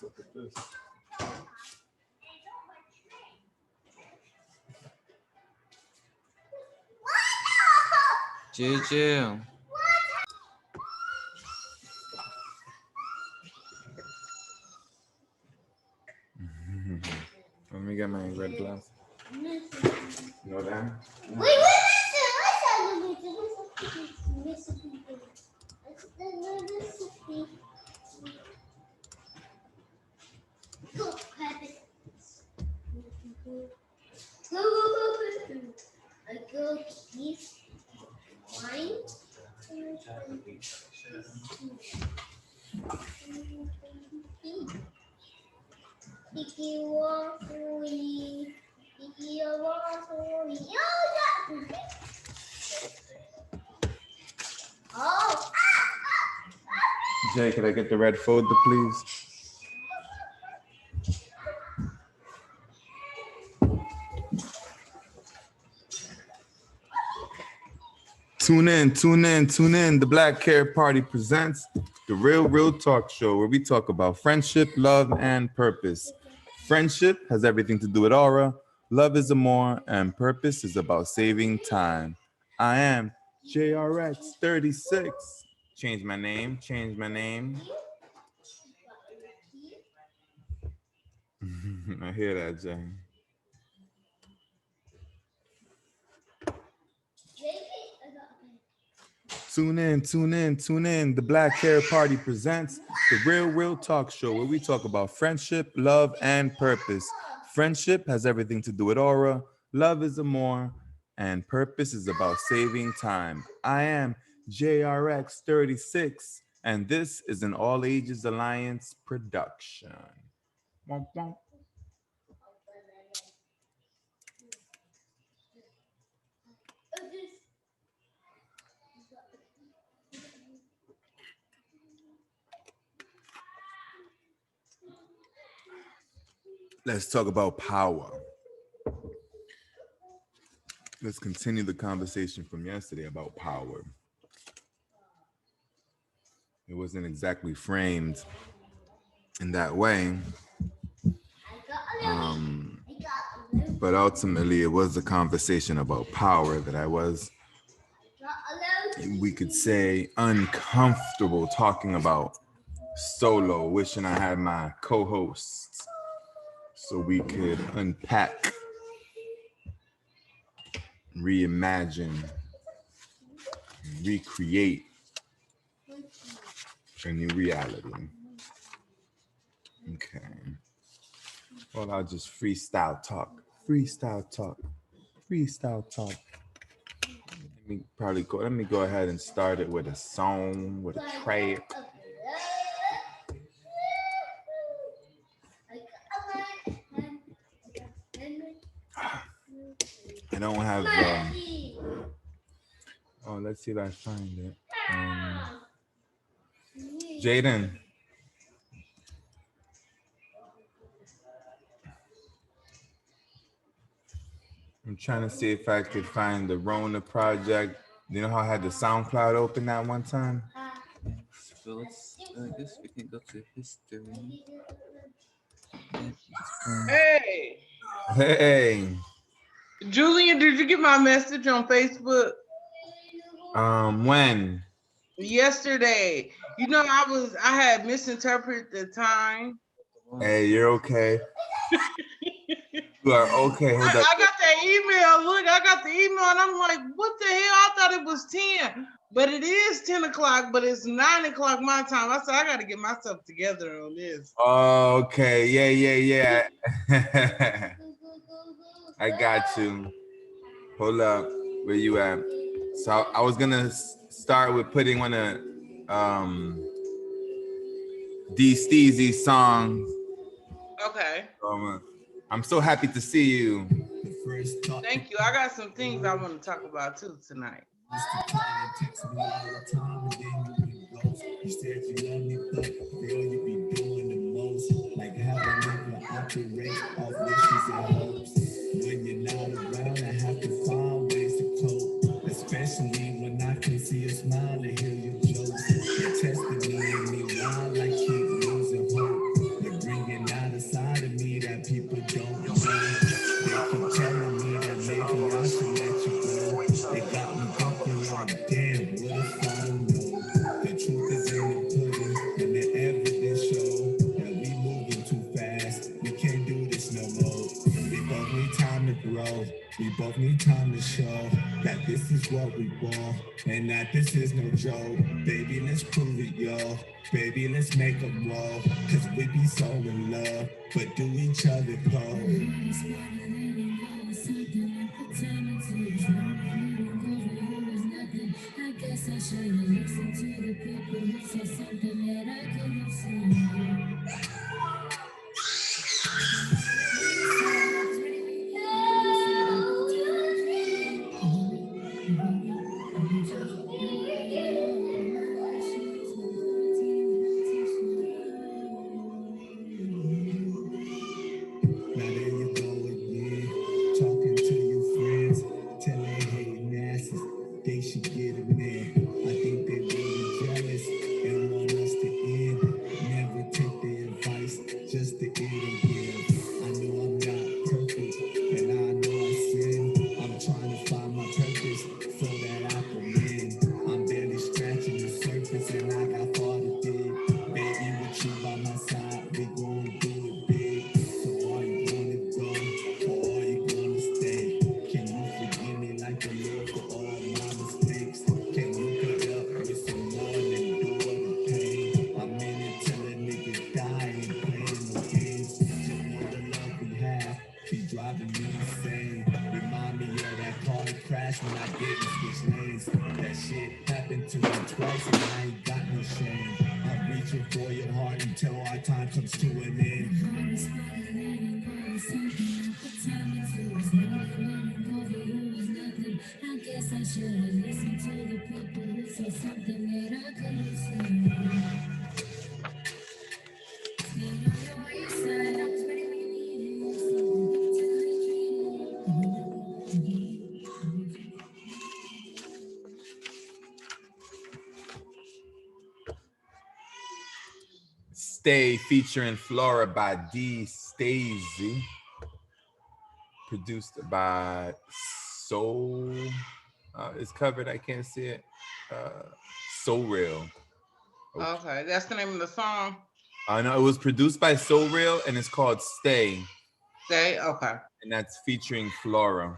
Look at this. Juju. Let me get my red glass. No, that? Wait, Jay, can I get the red folder, please? Tune in, tune in, tune in. The Black Care Party presents the Real Talk Show, where we talk about friendship, love, and purpose. Friendship has everything to do with aura. Love is more, and purpose is about saving time. I am JRX36. Change my name, change my name. I hear that, Jay. Tune in, tune in, tune in. The Black Hair Party presents the Real Talk Show, where we talk about friendship, love, and purpose. Friendship has everything to do with aura. Love is more, and purpose is about saving time. I am JRX36, and this is an All Ages Alliance production. Womp, womp. Let's talk about power. Let's continue the conversation from yesterday about power. It wasn't exactly framed in that way, but ultimately it was a conversation about power that I was, we could say, uncomfortable talking about solo, wishing I had my co-hosts so we could unpack, reimagine, recreate a new reality. Okay. Well, I'll just freestyle talk. Let me go ahead and start it with a song, with a track. I don't have, let's see if I find it. Jaden. I'm trying to see if I could find the Rona project. You know how I had the SoundCloud open that one time? So let's, I guess we can go to history. Hey. Hey. Julian, did you get my message on Facebook? When? Yesterday. You know, I had misinterpreted the time. Hey, you're okay. You are okay. Hold up. I got that email. Look, I got the email and I'm like, what the hell? I thought it was 10. But it is 10 o'clock, but it's 9 o'clock my time. I said, I got to get myself together on this. Oh, okay. Yeah. I got you. Hold up. Where you at? So I was going to start with putting one of D Steezy's songs. Okay. I'm so happy to see you. Thank you. I got some things I want to talk about too tonight. You said you love me, but girl, you be doing the most. Like how I never operate off wishes and hopes. When you're not around, I have to find ways to cope. Especially when I can see a smile and hear your jokes. You're testing me and me wild, like keep losing hope. You're bringing both need time to show that this is what we want and that this is no joke. Baby, let's prove it, yo. Baby, let's make them roll. Cause we be so in love, but do each other go. I guess I should have listened to the people who said something that I couldn't say. Now there you go again, talking to your friends, telling hating asses they should get a man. I think they really jealous and want us to end. Never take their advice, just to end and give. I know I'm not perfect, and I know I sin. I'm trying to find my purpose so that I can win. I'm barely scratching the surface, and I got far to dig. Baby, with you by my side, we gon' do it big. So are you gonna go, or are you gonna stay? Can you forgive me like the Lord for all my mistakes? Can you put up with some more and endure the pain? I'm in it till a nigga die, ain't playing no games. Just know the love we have be driving me insane. Remind me of that car crash when I didn't switch lanes. That shit happened to me twice and I ain't got no shame. I'm reaching for your heart until our time comes to an end. I guess I should have listened to the people who said something that I couldn't say. Stayed on your wayside, I was ready when you needed me. Stay featuring Flora by D Stacey. Produced by Soul. It's covered, I can't see it. So Real. Okay, that's the name of the song. I know it was produced by So Real and it's called Stay. Stay, okay. And that's featuring Flora.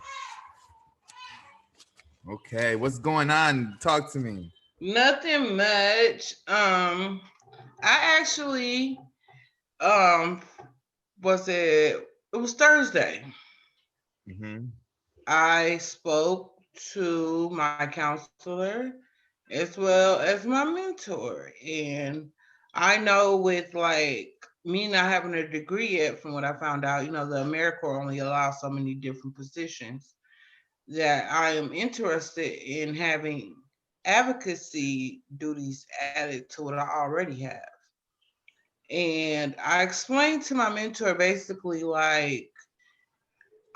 Okay, what's going on? Talk to me. Nothing much. I actually it was Thursday. Mm-hmm. I spoke to my counselor as well as my mentor. And I know with like me not having a degree yet, from what I found out, the AmeriCorps only allows so many different positions, that I am interested in having advocacy duties added to what I already have. And I explained to my mentor basically like,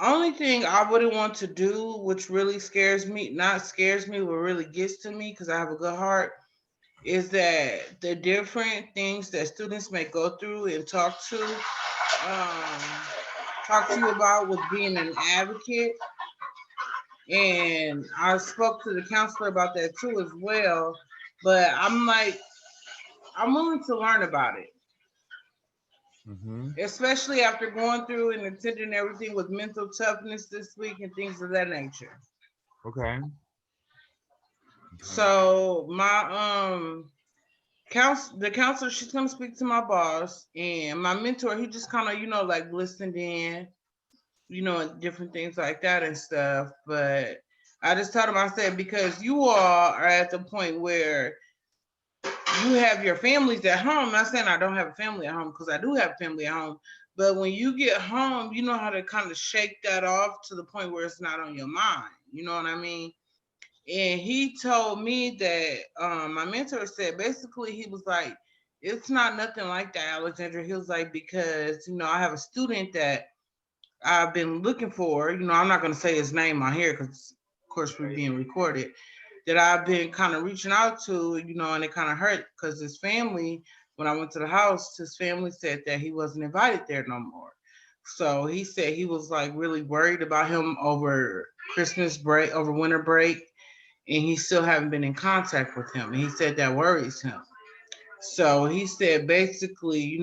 only thing I wouldn't want to do, which really scares me, not scares me, but really gets to me because I have a good heart, is that the different things that students may go through and um, talk to you about with being an advocate. And I spoke to the counselor about that too as well. But I'm like, I'm willing to learn about it. Mm-hmm. Especially after going through and attending everything with mental toughness this week and things of that nature. Okay. So my the counselor, she's gonna speak to my boss, and my mentor, he just kind of, like listened in, and different things like that and stuff. But I just told him, I said, because you all are at the point where you have your families at home. I'm not saying I don't have a family at home, because I do have a family at home. But when you get home, you know how to kind of shake that off to the point where it's not on your mind. You know what I mean? And he told me that my mentor said basically, he was like, it's not nothing like that, Alexandra. He was like, because, I have a student that I've been looking for, I'm not going to say his name on here because, of course, we're being recorded, that I've been kind of reaching out to, and it kind of hurt because his family, when I went to the house, his family said that he wasn't invited there no more. So he said he was like really worried about him over Christmas break, over winter break, and he still haven't been in contact with him. And he said that worries him. So he said basically,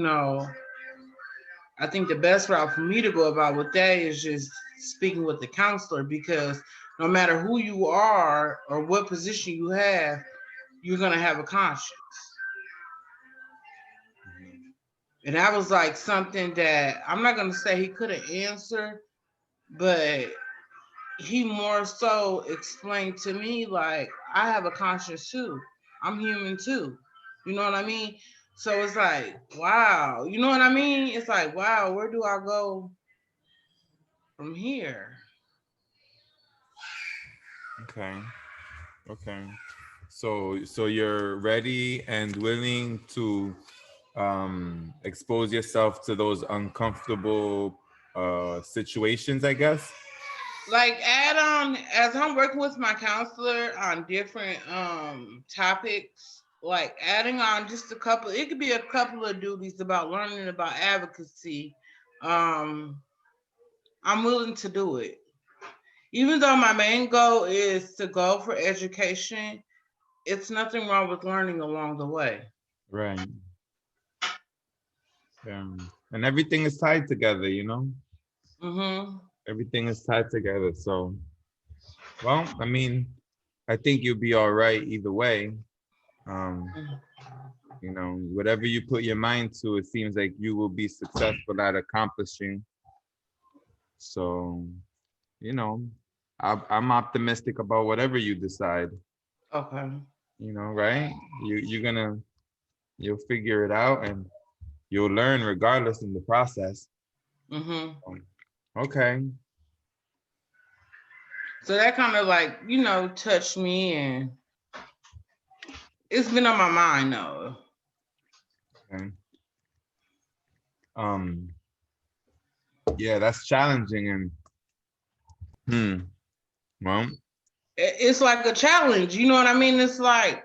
I think the best route for me to go about with that is just speaking with the counselor, because no matter who you are or what position you have, you're gonna have a conscience. And that was like something that I'm not gonna say he couldn't answer, but he more so explained to me like I have a conscience too. I'm human too. You know what I mean? So it's like, wow. You know what I mean? It's like, wow, where do I go from here? Okay. Okay. So you're ready and willing to expose yourself to those uncomfortable situations, I guess. Like add on as I'm working with my counselor on different topics, like adding on just a couple, it could be a couple of duties about learning about advocacy. Um, I'm willing to do it. Even though my main goal is to go for education, it's nothing wrong with learning along the way. Right. And everything is tied together, you know? Mm-hmm. Everything is tied together. So, well, I mean, I think you'll be all right either way. Um, you know, whatever you put your mind to, it seems like you will be successful at accomplishing. So, you know, I'm optimistic about whatever you decide, Okay. you know, right? You'll figure it out and you'll learn regardless in the process. Mm-hmm. Okay. So that kind of like, touched me, and it's been on my mind though. Okay. Yeah, that's challenging and well, It's like a challenge, you know what I mean? It's like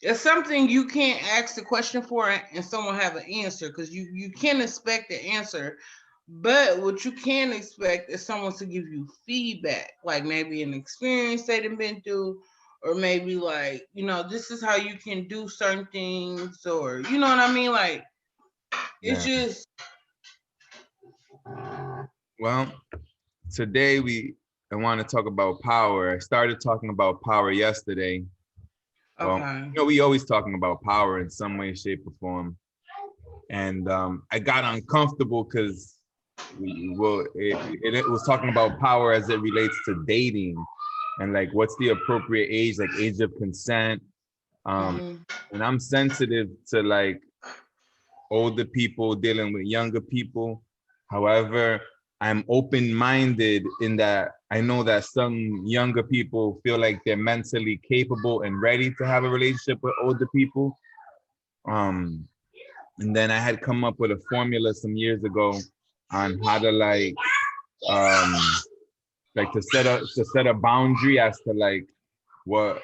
it's something you can't ask the question for and someone have an answer, because you can't expect the answer. But what you can expect is someone to give you feedback, like maybe an experience they've been through, or maybe like, this is how you can do certain things, or you know what I mean? Like it's yeah. just Well, today I want to talk about power. I started talking about power yesterday. Well, okay. we always talking about power in some way, shape, or form. And I got uncomfortable because it was talking about power as it relates to dating and like what's the appropriate age, like age of consent. Mhm. And I'm sensitive to like older people dealing with younger people. However, I'm open-minded in that I know that some younger people feel like they're mentally capable and ready to have a relationship with older people. And then I had come up with a formula some years ago on how to like to set a boundary as to like what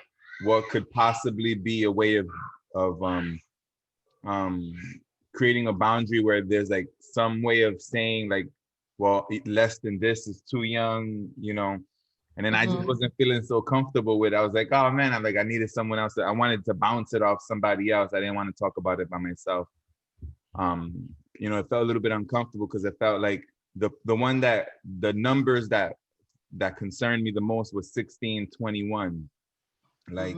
could possibly be a way of creating a boundary where there's like some way of saying like, well, less than this is too young, and then I just wasn't feeling so comfortable with it. I was like, oh man, I needed someone else. I wanted to bounce it off somebody else. I didn't want to talk about it by myself. It felt a little bit uncomfortable because it felt like the numbers that concerned me the most was 16, 21. Like,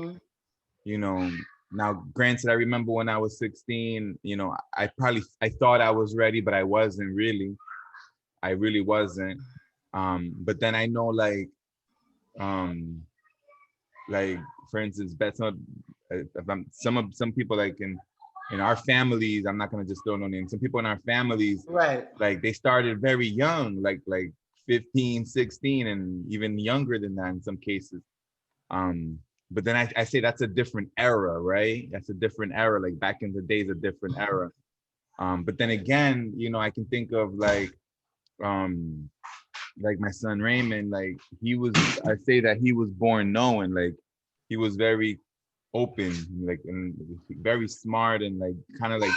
now granted, I remember when I was 16, I thought I was ready, but I wasn't really. I really wasn't. But then I know for instance, some people like in our families, I'm not gonna just throw no names. Some people in our families, Right. like they started very young, like 15, 16, and even younger than that in some cases. But then I say that's a different era, right? That's a different era. Like back in the days, a different era. But then again, I can think of like my son Raymond, like I say that he was born knowing, like he was very open, like, and very smart, and like kind of like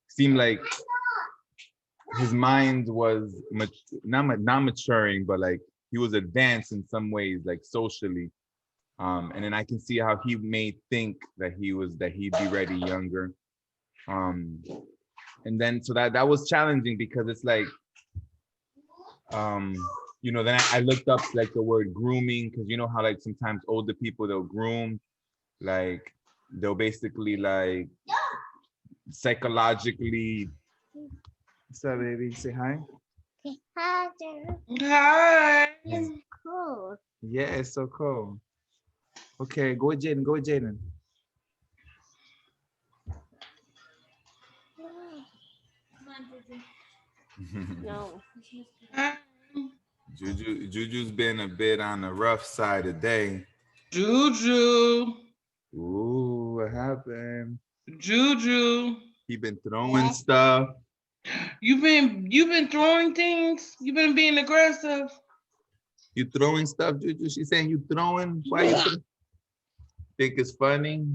seemed like his mind was not maturing, but like he was advanced in some ways, like socially. And then I can see how he may think that he'd be ready younger. And then so that was challenging because it's like you know, then I looked up like the word grooming, because you know how like sometimes older people, they'll groom, like they'll basically like psychologically. What's up, baby? Say hi. Hi. Cool. Yeah, it's so cool. Okay, go with Jaden. Go with Jaden. No. Hi. Juju's been a bit on the rough side today. Juju. Ooh, what happened? Juju. He been throwing stuff. You've been throwing things. You've been being aggressive. You throwing stuff, Juju? She's saying you throwing? Why you think it's funny?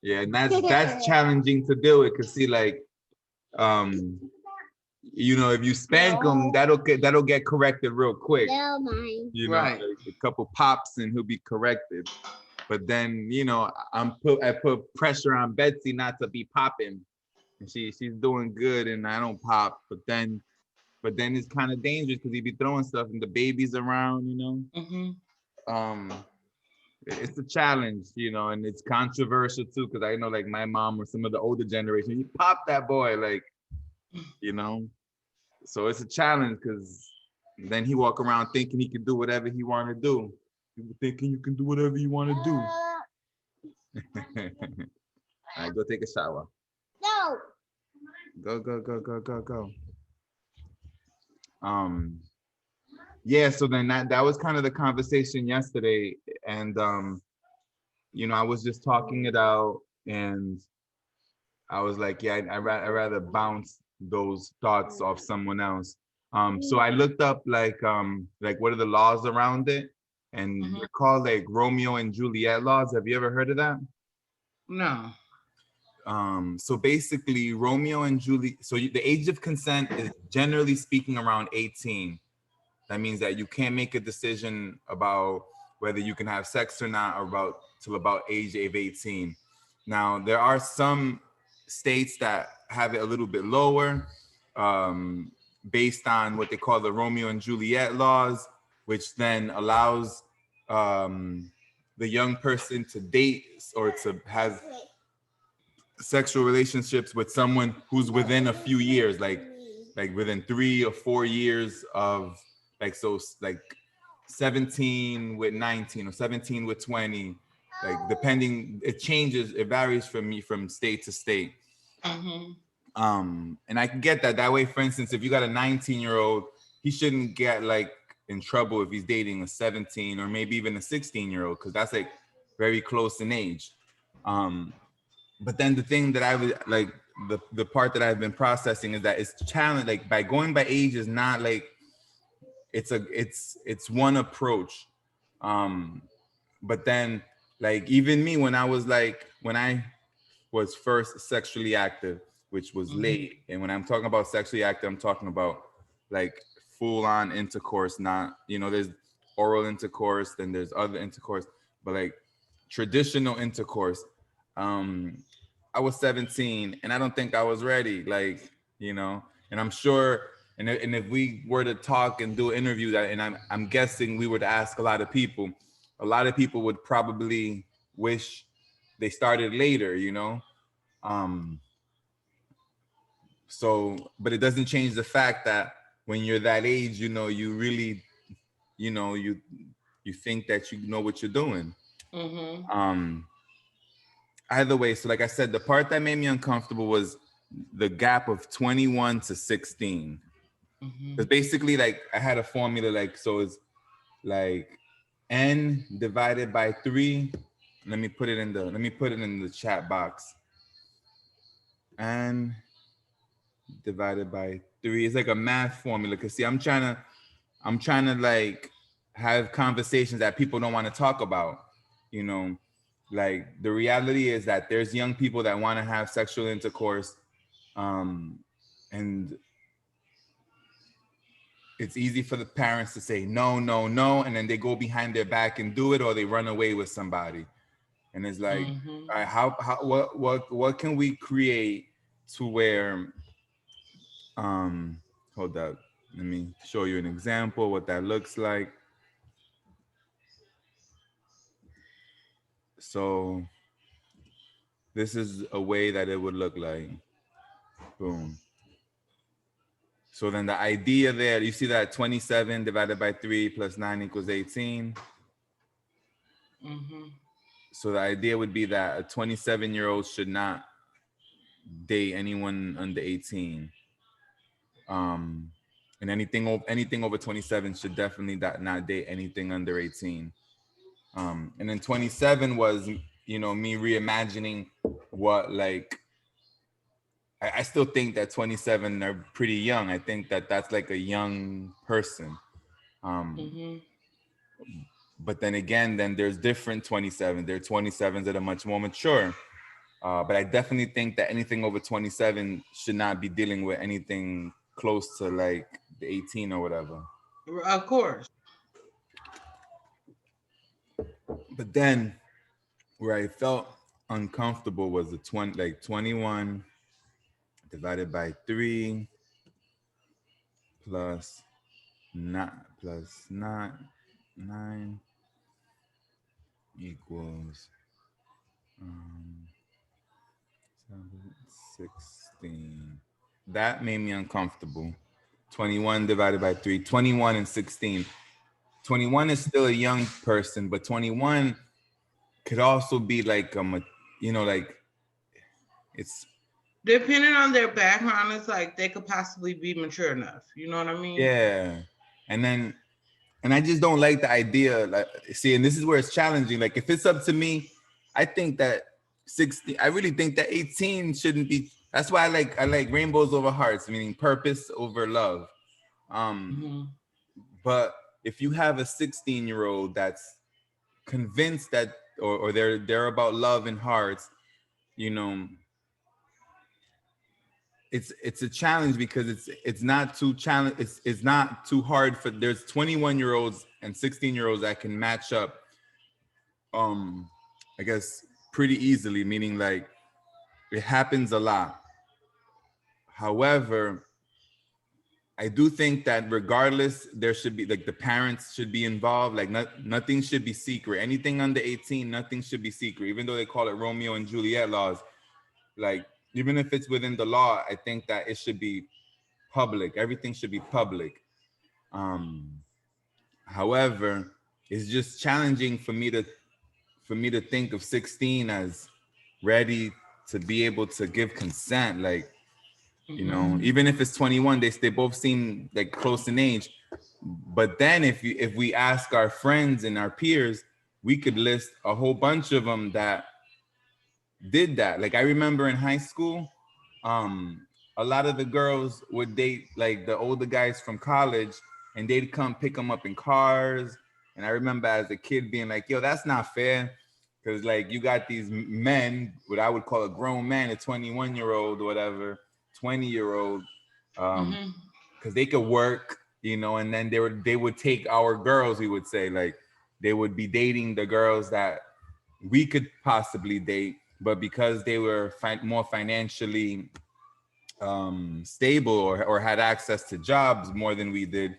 Yeah, and that's challenging to deal with, because see, like, you know, if you spank him, that'll get corrected real quick. No, mine. You know, Right. like a couple pops and he'll be corrected. But then, you know, I put pressure on Betsy not to be popping, and she's doing good, and I don't pop. But then it's kind of dangerous because he be throwing stuff and the baby's around, you know. Mm-hmm. It's a challenge, you know, and it's controversial too, because I know like my mom or some of the older generation, you pop that boy, like, you know. So it's a challenge, because then he walk around thinking he can do whatever he want to do. People thinking you can do whatever you want to do. All right, go take a shower. No. Go. Yeah, so then that was kind of the conversation yesterday, and you know, I was just talking it out, and I was like, yeah, I'd rather bounce those thoughts off someone else. So I looked up like what are the laws around it, and they're called like Romeo and Juliet laws. Have you ever heard of that? No. So basically, Romeo and Juliet. So the age of consent is generally speaking around 18. That means that you can't make a decision about whether you can have sex or not till about age of 18. Now, there are some states that have it a little bit lower, based on what they call the Romeo and Juliet laws, which then allows the young person to date or to have sexual relationships with someone who's within a few years, like within 3 or 4 years of like 17 with 19 or 17 with 20, like depending, it changes, it varies from state to state. And I can get that way. For instance, if you got a 19-year-old, he shouldn't get like in trouble if he's dating a 17 or maybe even a 16-year-old, because that's like very close in age. But then the thing that I would like, the part that I've been processing is that it's challenged, like by going by age is not like, it's one approach. But then like even me, when I was first sexually active, which was late. And when I'm talking about sexually active, I'm talking about like full on intercourse, not, you know, there's oral intercourse, then there's other intercourse, but like traditional intercourse. I was 17 and I don't think I was ready, like, you know, and I'm sure, and if we were to talk and do an interview and I'm guessing we would ask a lot of people would probably wish they started later, you know? So, but it doesn't change the fact that when you're that age, you know, you really, you know, you think that you know what you're doing. Either way, so like I said, the part that made me uncomfortable was the gap of 21 to 16. Because basically, like I had a formula, like, so it's like n divided by 3. Let me put it in the chat box. N divided by 3. It's like a math formula. Cause see, I'm trying to like have conversations that people don't want to talk about, you know. Like the reality is that there's young people that want to have sexual intercourse, and it's easy for the parents to say no, and then they go behind their back and do it, or they run away with somebody. And it's like, all right, what can we create to where Hold up. Let me show you an example what that looks like. So this is a way that it would look like. Boom. So then the idea there, you see that 27 divided by 3 plus 9 equals 18. Mm-hmm. So the idea would be that a 27-year-old should not date anyone under 18. And anything over 27 should definitely not date anything under 18. And then 27 was, you know, me reimagining what, like, I still think that 27 are pretty young. I think that that's like a young person. Mm-hmm. But then again, then there's different 27. There are 27s that are much more mature. But I definitely think that anything over 27 should not be dealing with anything close to like the 18 or whatever. Of course. But then where I felt uncomfortable was the 21 divided by 3 plus 9 equals 16. That made me uncomfortable. 21 divided by 3, 21 and 16. 21 is still a young person, but 21 could also be like you know, like it's Depending on their background, it's like they could possibly be mature enough. You know what I mean? yeah. And I just don't like the idea. Like, see, and this is where it's challenging. Like, if it's up to me, I think that 16. I really think that 18 shouldn't be. That's why I like rainbows over hearts, meaning purpose over love. But if you have a 16-year-old that's convinced that, or they're about love and hearts, you know, it's a challenge because it's not too challenge. It's not too hard for. There's 21-year-olds and 16-year-olds that can match up. I guess pretty easily, meaning like it happens a lot. However, I do think that regardless, there should be like the parents should be involved. Like nothing should be secret. Anything under 18, nothing should be secret. Even though they call it Romeo and Juliet laws, like even if it's within the law, I think that it should be public. Everything should be public. However, it's just challenging for me to think of 16 as ready to be able to give consent. Like, you know, even if it's 21, they both seem like close in age. But then if we ask our friends and our peers, we could list a whole bunch of them that did that. Like I remember in high school, a lot of the girls would date like the older guys from college, and they'd come pick them up in cars. And I remember as a kid being like, yo, that's not fair. Because like you got these men, what I would call a grown man, a 21-year-old or whatever, 20-year-old, because they could work, you know, and then they would take our girls, we would say, like they would be dating the girls that we could possibly date, but because they were more financially stable or had access to jobs more than we did,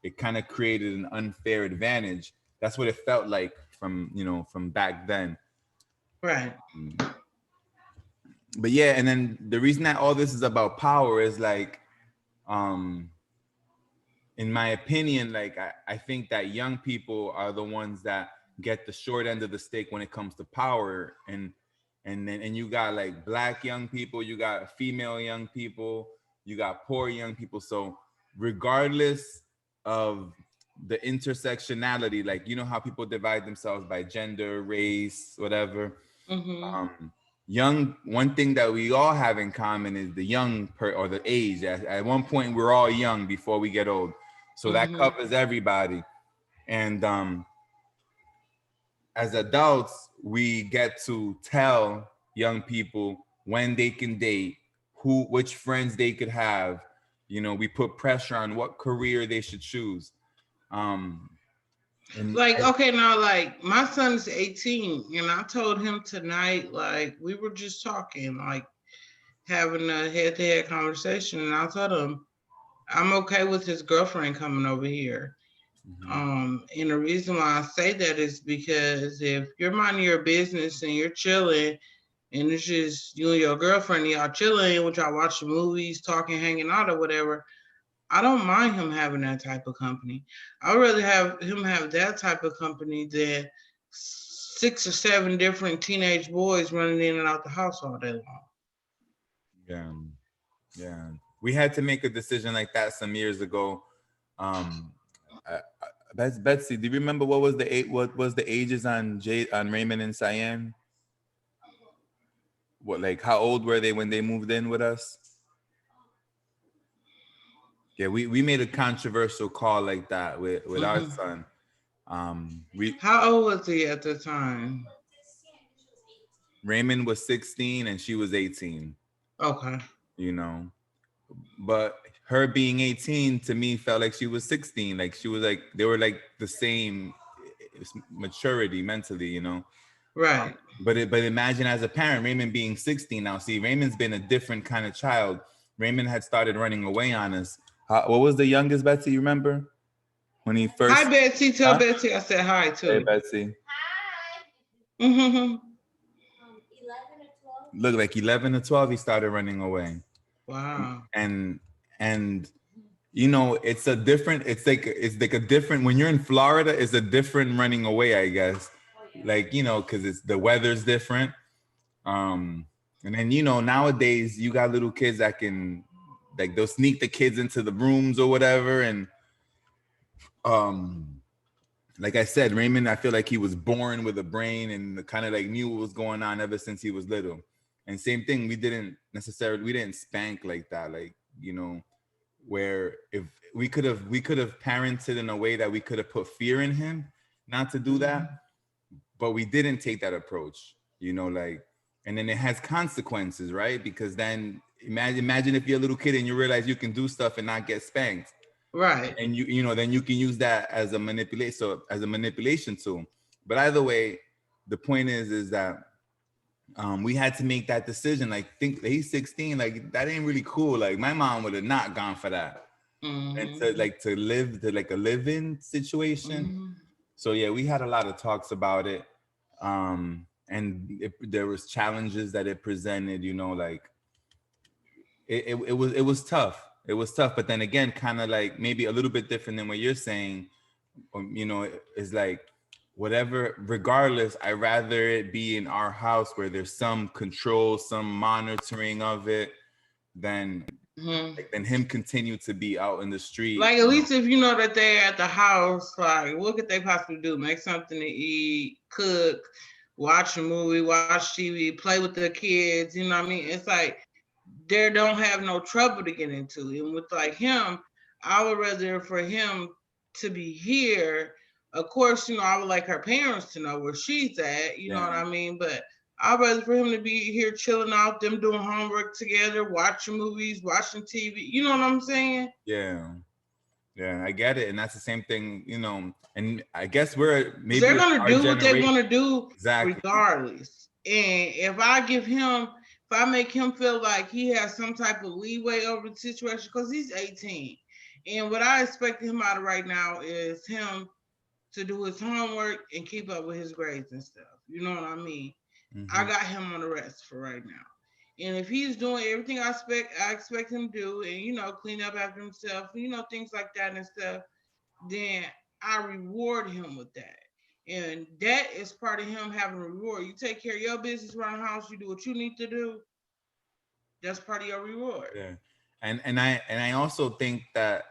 it kind of created an unfair advantage. That's what it felt like from back then. Right. But yeah, and then the reason that all this is about power is like, in my opinion, like I think that young people are the ones that get the short end of the stick when it comes to power. And you got like Black young people, you got female young people, you got poor young people. So regardless of the intersectionality, like, you know how people divide themselves by gender, race, whatever. One thing that we all have in common is the or the age. At one point, we're all young before we get old. So that covers everybody. And as adults, we get to tell young people when they can date, which friends they could have. You know, we put pressure on what career they should choose. Okay, now, like, my son's 18, and I told him tonight, like, we were just talking, like, having a head-to-head conversation, and I told him I'm okay with his girlfriend coming over here. And the reason why I say that is because if you're minding your business and you're chilling, and it's just you and your girlfriend, and y'all chilling, which y'all watching movies, talking, hanging out, or whatever, I don't mind him having that type of company. I'd rather have him have that type of company than 6 or 7 different teenage boys running in and out the house all day long. Yeah, yeah. We had to make a decision like that some years ago. Betsy, do you remember what was the ages on Raymond and Cyan? What, like, how old were they when they moved in with us? Yeah, we made a controversial call like that with our son. How old was he at the time? Raymond was 16 and she was 18. Okay. You know, but her being 18 to me felt like she was 16. Like she was like, they were like the same maturity mentally, you know. Right. But imagine as a parent, Raymond being 16 now. See, Raymond's been a different kind of child. Raymond had started running away on us. What was the youngest, Betsy? You remember when he first? Hi, Betsy. Tell Betsy I said hi too. Hey, Betsy. Hi. Mm-hmm. 11 or 12. Look, like 11 or 12, he started running away. Wow. And you know, it's like a different, when you're in Florida, it's a different running away, I guess. Like, you know, because it's the weather's different. And then, you know, nowadays you got little kids that can, like, they'll sneak the kids into the rooms or whatever. And like I said, Raymond, I feel like he was born with a brain and kind of like knew what was going on ever since he was little. And same thing, we didn't spank like that, like, you know, where if we could have parented in a way that we could have put fear in him not to do that, but we didn't take that approach, you know, like, and then it has consequences, right? Because then imagine if you're a little kid and you realize you can do stuff and not get spanked. Right. And you know, then you can use that as a manipulation tool. But either way, the point is that we had to make that decision. Like, think he's 16, like that ain't really cool. Like my mom would have not gone for that. And to live a live-in situation. So yeah, we had a lot of talks about it. And there was challenges that it presented, you know, like it was tough. It was tough, but then again, kind of like maybe a little bit different than what you're saying. You know, it's like whatever, regardless, I'd rather it be in our house where there's some control, some monitoring of it than him continue to be out in the street. Like, at least if you know that they're at the house, like, what could they possibly do? Make something to eat, cook, watch a movie, watch TV, play with the kids, you know what I mean? It's like, they don't have no trouble to get into. And with like him, I would rather for him to be here. Of course, you know, I would like her parents to know where she's at, you know what I mean? But I'd rather for him to be here chilling out, them doing homework together, watching movies, watching TV. You know what I'm saying? Yeah, I get it. And that's the same thing, you know, and I guess they're going to do what they want to do exactly, regardless. And if I make him feel like he has some type of leeway over the situation, because he's 18. And what I expect him out of right now is him to do his homework and keep up with his grades and stuff. You know what I mean? I got him on the rest for right now. And if he's doing everything I expect him to do, and, you know, clean up after himself, you know, things like that and stuff, then I reward him with that. And that is part of him having a reward. You take care of your business around the house, you do what you need to do. That's part of your reward. Yeah. And I also think that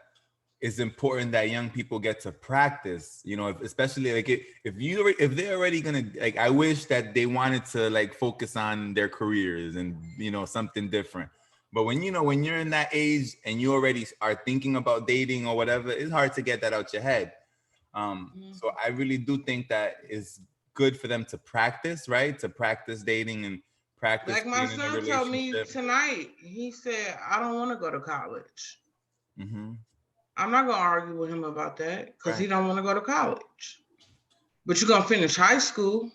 it's important that young people get to practice, you know, especially like if they're already gonna, like, I wish that they wanted to like focus on their careers and, you know, something different. But when you're in that age and you already are thinking about dating or whatever, it's hard to get that out your head. So I really do think that it's good for them to practice, right? To practice dating and practice. Like my son told me tonight, he said, I don't want to go to college. I'm not going to argue with him about that because he don't want to go to college. But you're going to finish high school.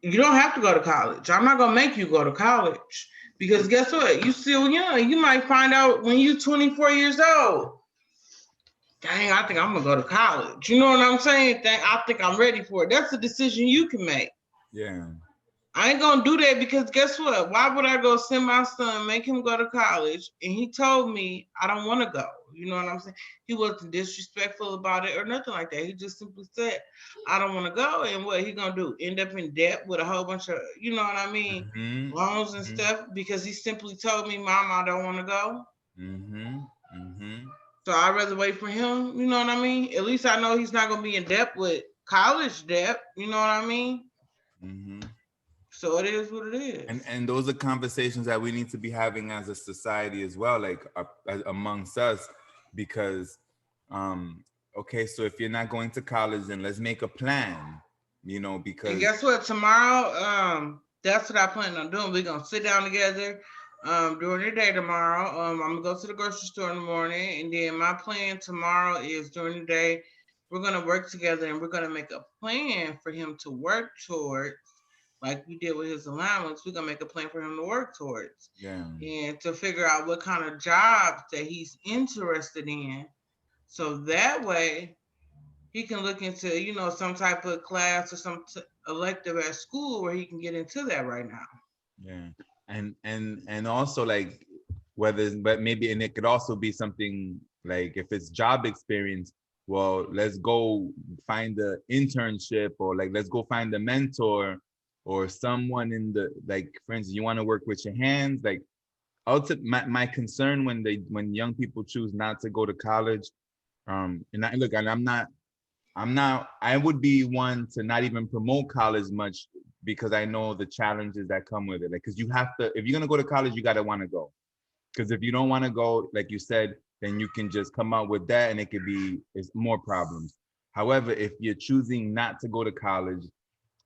you don't have to go to college. I'm not gonna make you go to college because guess what? You still young. You might find out when you're 24 years old. Dang, I think I'm gonna go to college. You know what I'm saying? I think I'm ready for it. That's a decision you can make. Yeah. I ain't gonna do that because guess what? Why would I go send my son, make him go to college? And he told me I don't want to go. You know what I'm saying? He wasn't disrespectful about it or nothing like that. He just simply said, I don't want to go. And what he gonna do? End up in debt with a whole bunch of, you know what I mean, Mm-hmm. loans and Mm-hmm. stuff because he simply told me, Mom, I don't want to go. Mm-hmm. Mm-hmm. So I'd rather wait for him. You know what I mean? At least I know he's not gonna be in debt with college debt. You know what I mean? Mm-hmm. So it is what it is. And those are conversations that we need to be having as a society as well, like amongst us, because okay, so if you're not going to college, then let's make a plan, you know, because And guess what? Tomorrow, that's what I plan on doing. We're gonna sit down together during the day tomorrow. I'm gonna go to the grocery store in the morning, and then my plan tomorrow is during the day, we're gonna work together and we're gonna make a plan for him to work towards, like we did with his allowance. We're gonna make a plan for him to work towards yeah. and to figure out what kind of jobs that he's interested in. So that way he can look into, you know, some type of class or some elective at school where he can get into that right now. Yeah. And also like but maybe, and it could also be something like if it's job experience, well, let's go find the internship, or like let's go find a mentor or someone in the, like, for instance, you want to work with your hands. Like my concern when young people choose not to go to college, and I would be one to not even promote college much, because I know the challenges that come with it. Like, because you have to, if you're gonna go to college, you gotta want to go. Because if you don't want to go, like you said, then you can just come out with that, and it's more problems. However, if you're choosing not to go to college,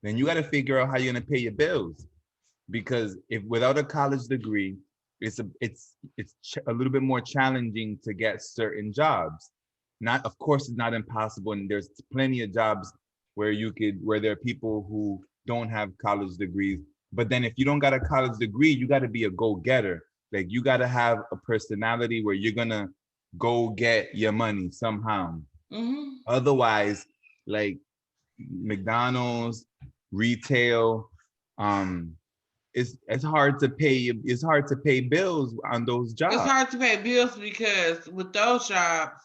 then you got to figure out how you're gonna pay your bills. Because if without a college degree, it's a little bit more challenging to get certain jobs. Not, of course, it's not impossible, and there's plenty of jobs where there are people who don't have college degrees. But then if you don't got a college degree, you got to be a go-getter. Like, you got to have a personality where you're gonna go get your money somehow. Mm-hmm. Otherwise, like McDonald's, retail, it's hard to pay. It's hard to pay bills on those jobs. It's hard to pay bills because with those jobs,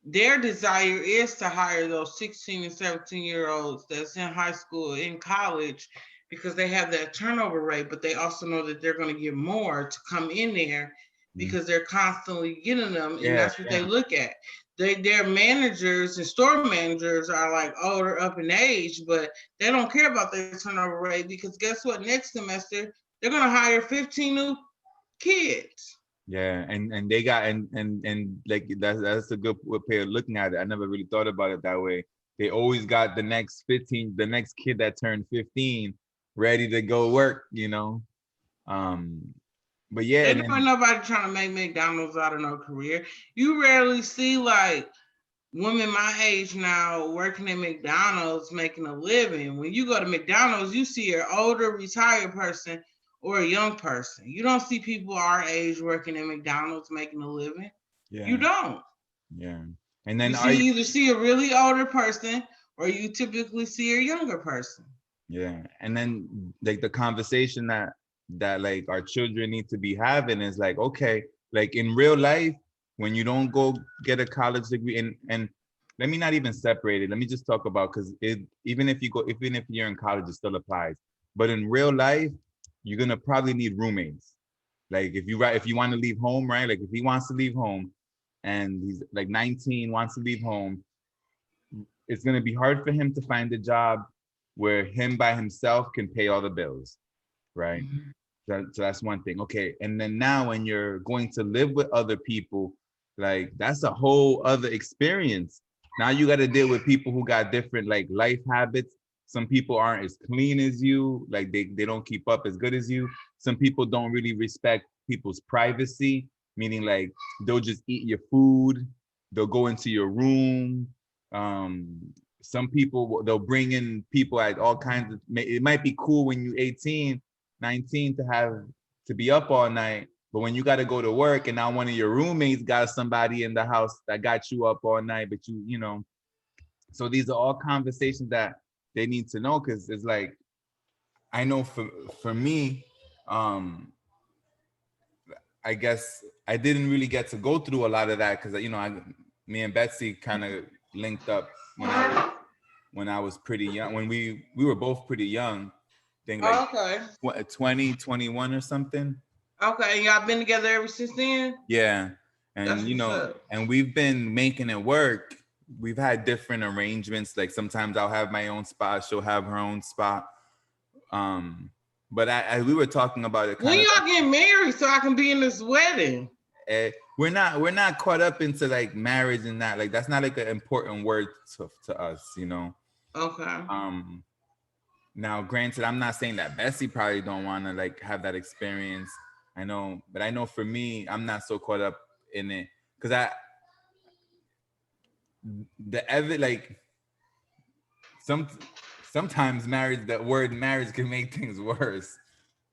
their desire is to hire those 16 and 17-year-olds that's in high school, in college, because they have that turnover rate, but they also know that they're going to get more to come in there because they're constantly getting them, and that's what they look at. Their managers and store managers are like older, up in age, but they don't care about their turnover rate because guess what? Next semester, they're going to hire 15 new kids. Yeah, and they got and like that's a good way of looking at it. I never really thought about it that way. They always got the next kid that turned 15 ready to go work, you know. But yeah, Ain't nobody trying to make McDonald's out of no career. You rarely see like women my age now working at McDonald's making a living. When you go to McDonald's, you see an older retired person or a young person. You don't see people our age working at McDonald's making a living. Yeah. You don't. Yeah. And then you either see a really older person or you typically see a younger person. Yeah. And then like the conversation that like our children need to be having is like, okay, like in real life, when you don't go get a college degree, and let me not even separate it. Let me just talk about, because even if you're in college, it still applies. But in real life, you're gonna probably need roommates. Like if you want to leave home, right? Like if he wants to leave home and he's like 19, wants to leave home, it's gonna be hard for him to find a job where him by himself can pay all the bills, right? Mm-hmm. So that's one thing. Okay, and then now when you're going to live with other people, like that's a whole other experience. Now you got to deal with people who got different like life habits. Some people aren't as clean as you, like they don't keep up as good as you. Some people don't really respect people's privacy, meaning like they'll just eat your food, they'll go into your room. some people, they'll bring in people at all kinds of, it might be cool when you're 18, 19 to be up all night, but when you got to go to work and now one of your roommates got somebody in the house that got you up all night, but you know, so these are all conversations that they need to know, because it's like, I know for me, I guess I didn't really get to go through a lot of that because, you know, me and Betsy kind of linked up when I was pretty young, when we were both pretty young, I think like Okay. 20, 21 or something. Okay, y'all been together ever since then? Yeah. And That's you know, what's up. and we've been making it work. We've had different arrangements. Like sometimes I'll have my own spot, she'll have her own spot. But we were talking about it. When y'all get married so I can be in this wedding? We're not caught up into like marriage and that. Like that's not like an important word to us, you know. Okay. Now, granted, I'm not saying that Bessie probably don't want to like have that experience. I know, but I know for me, I'm not so caught up in it because sometimes marriage, that word marriage can make things worse.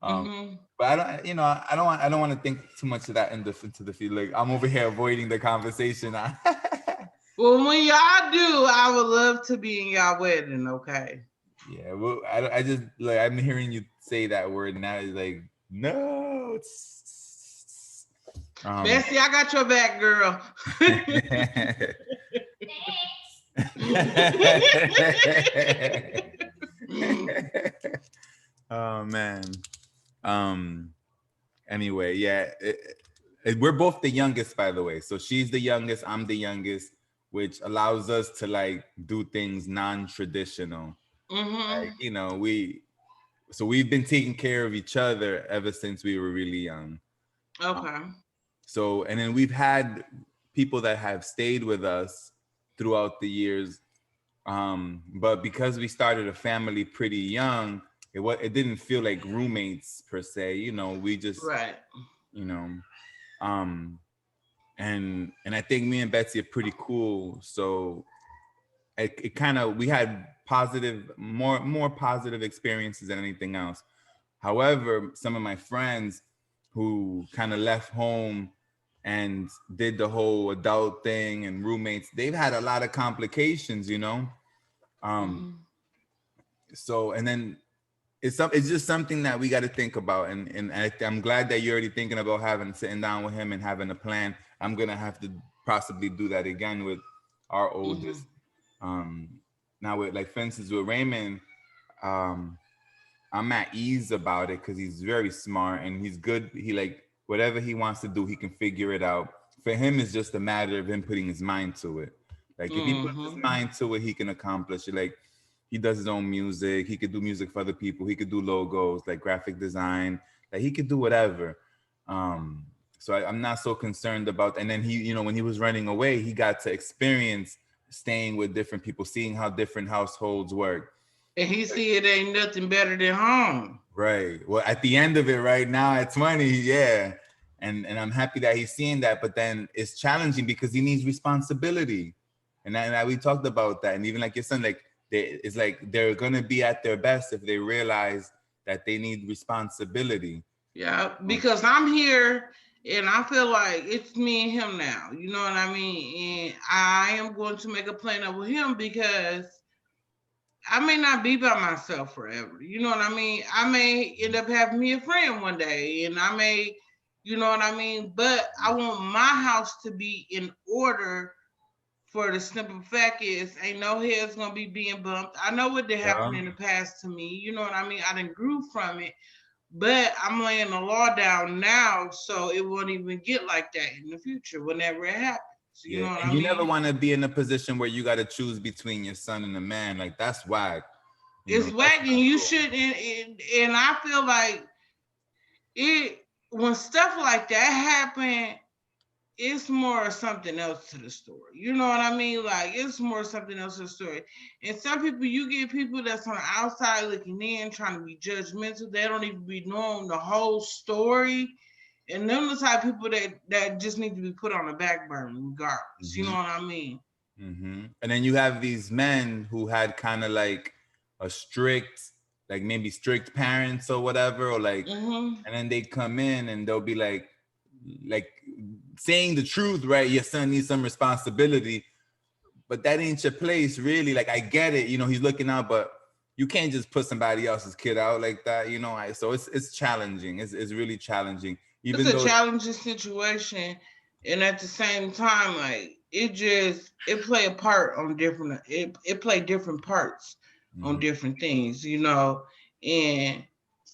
But I don't, you know, I don't want to think too much of that into the field. Like I'm over here avoiding the conversation. Well, when y'all do, I would love to be in y'all wedding. Okay. Yeah. Well, I just like I'm hearing you say that word now. It's like no. Bessie, I got your back, girl. Oh man. Anyway, yeah, we're both the youngest, by the way. So she's the youngest, I'm the youngest, which allows us to like do things non-traditional. Like, you know, we've been taking care of each other ever since we were really young. Okay. So, and then we've had people that have stayed with us throughout the years. But because we started a family pretty young, it didn't feel like roommates per se, you know, we just, right. You know, and I think me and Betsy are pretty cool. So it kind of, we had more positive experiences than anything else. However, some of my friends who kind of left home and did the whole adult thing and roommates, they've had a lot of complications, you know? So, and then it's just something that we got to think about. And I'm glad that you're already thinking about sitting down with him and having a plan. I'm going to have to possibly do that again with our oldest. Now with, like, for instance, with Raymond, I'm at ease about it because he's very smart and he's good. He like, whatever he wants to do, he can figure it out. For him, it's just a matter of him putting his mind to it. Like if he puts his mind to it, he can accomplish it. Like he does his own music. He could do music for other people. He could do logos, like graphic design. Like he could do whatever. So I'm not so concerned about. And then he, you know, when he was running away, he got to experience staying with different people, seeing how different households work. And he see it ain't nothing better than home. Right. Well, at the end of it right now at 20, yeah. And I'm happy that he's seeing that, but then it's challenging because he needs responsibility. And we talked about that. And even like your son, like it's like they're gonna be at their best if they realize that they need responsibility. Yeah, because I'm here and I feel like it's me and him now. You know what I mean? And I am going to make a plan up with him because I may not be by myself forever. You know what I mean? I may end up having me a friend one day and I may, you know what I mean? But I want my house to be in order for the simple fact is ain't no head's gonna be being bumped. I know what did happen in the past to me. You know what I mean? I didn't grew from it, but I'm laying the law down now so it won't even get like that in the future whenever it happens. You know what I mean? You never want to be in a position where you got to choose between your son and a man. Like that's whack. It's whack, and you shouldn't. And I feel like it when stuff like that happen, it's more something else to the story. You know what I mean? Like it's more something else to the story. And some people, you get people that's on the outside looking in, trying to be judgmental. They don't even be knowing the whole story. And them the type of people that just need to be put on the back burner regardless. You know what I mean? And then you have these men who had kind of like a strict, like maybe strict parents or whatever, or like, and then they come in and they'll be like saying the truth, right? Your son needs some responsibility, but that ain't your place, really. Like, I get it, you know, he's looking out, but you can't just put somebody else's kid out like that, you know. So it's challenging. It's really challenging. Even It's a though challenging situation, and at the same time, like it play a part on different. It play different parts on different things, you know, and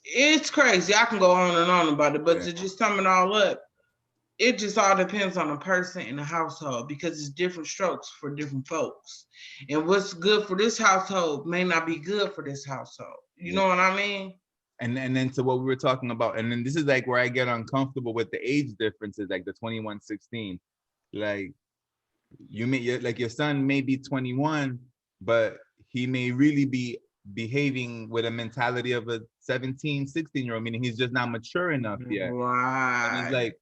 it's crazy. I can go on and on about it, but to just sum it all up, it just all depends on the person in the household, because it's different strokes for different folks, and what's good for this household may not be good for this household. You know what I mean? and then to what we were talking about, and then this is like where I get uncomfortable with the age differences, like the 21-16. Like, your son may be 21, but he may really be behaving with a mentality of a 17-16-year-old, meaning he's just not mature enough yet. Right. And it's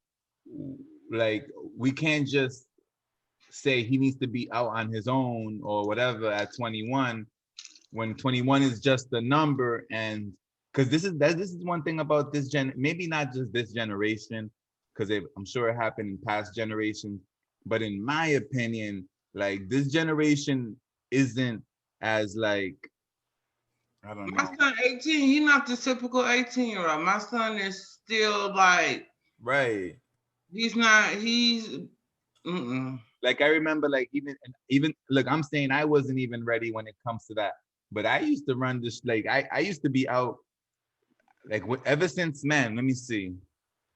like we can't just say he needs to be out on his own or whatever at 21, when 21 is just a number. And because this is one thing about this maybe not just this generation, because I'm sure it happened in past generations, but in my opinion, like, this generation isn't as like, I don't know. My son 18, he's not the typical 18-year-old. My son is still like, right. He's not. Like, I remember, like, even look, I'm saying I wasn't even ready when it comes to that, but I used to run this, like, I used to be out, like, ever since, man, let me see.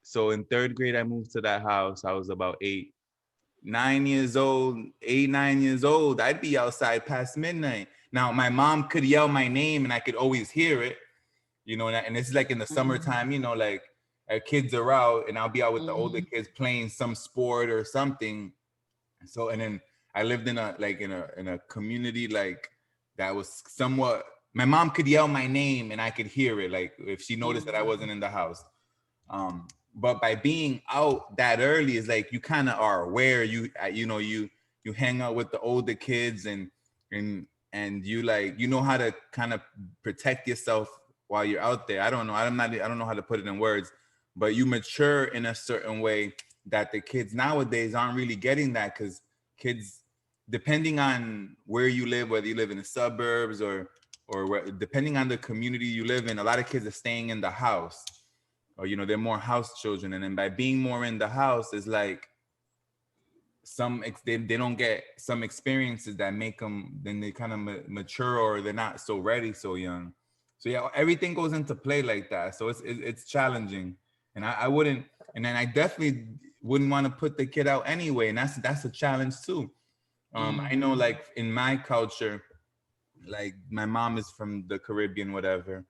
So in 3rd grade, I moved to that house. I was about 9 years old, 9 years old. I'd be outside past midnight. Now, my mom could yell my name and I could always hear it, you know, and it's like in the summertime, you know, like, our kids are out and I'll be out with the older kids playing some sport or something. So, and then I lived in a community, like, that was somewhat, my mom could yell my name and I could hear it, like, if she noticed that I wasn't in the house. But by being out that early, is like, you kind of are aware, you hang out with the older kids and you, like, you know how to kind of protect yourself while you're out there. I don't know how to put it in words, but you mature in a certain way that the kids nowadays aren't really getting that, because kids, depending on where you live, whether you live in the suburbs or depending on the community you live in, a lot of kids are staying in the house, or, you know, they're more house children. And then by being more in the house, is like, they don't get some experiences that make them, then they kind of mature, or they're not so ready so young. So yeah, everything goes into play like that. So it's challenging. And I wouldn't, and then I definitely wouldn't want to put the kid out anyway. And that's a challenge too. I know, like, in my culture, like, my mom is from the Caribbean, whatever.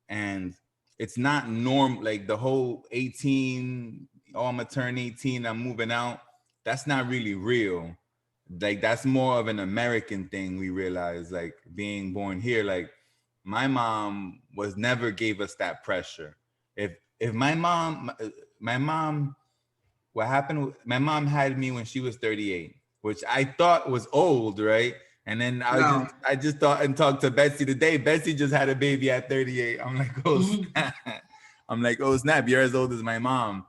And it's not norm, like, the whole 18, oh, I'm gonna turn 18, I'm moving out. That's not really real. Like, that's more of an American thing, we realize, like, being born here. Like, my mom never gave us that pressure. If my mom, what happened, my mom had me when she was 38, which I thought was old, right? And then I just thought and talked to Betsy today. Betsy just had a baby at 38. I'm like, oh, snap. I'm like, oh, snap, you're as old as my mom.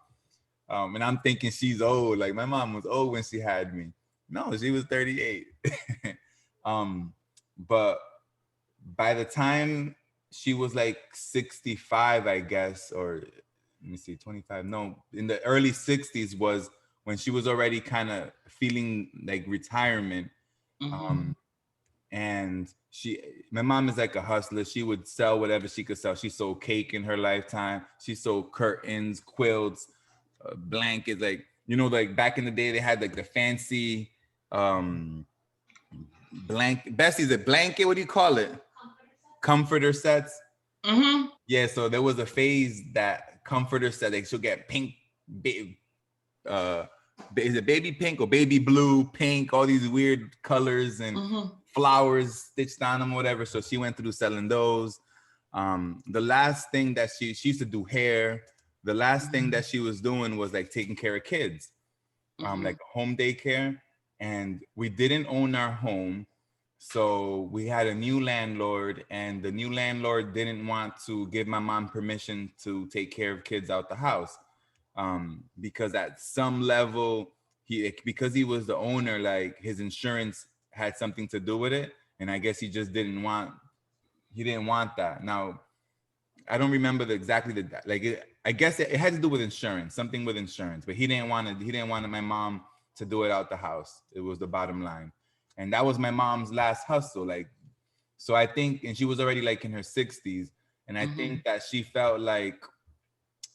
And I'm thinking she's old. Like, my mom was old when she had me. No, she was 38. But by the time she was like 65, I guess, or let me see, 25. No, in the early 60s was when she was already kind of feeling like retirement. And my mom is like a hustler. She would sell whatever she could sell. She sold cake in her lifetime. She sold curtains, quilts, blankets. Like, you know, like, back in the day, they had like the fancy blanket. Bessie's a blanket. What do you call it? Comforter sets. Yeah. So there was a phase that comforter set, like, she'll get pink, is it baby pink or baby blue, pink, all these weird colors and flowers stitched on them, whatever. So she went through selling those. The last thing that she used to do hair. The last thing that she was doing was like taking care of kids, like home daycare. and we didn't own our home. So we had a new landlord, and the new landlord didn't want to give my mom permission to take care of kids out the house. Because at some level, because he was the owner, like his insurance had something to do with it. And I guess he just didn't want that. Now, I don't remember I guess it had to do with insurance, something with insurance, but he didn't want my mom to do it out the house. It was the bottom line. And that was my mom's last hustle. Like, so I think, and she was already like in her 60s. And I think that she felt like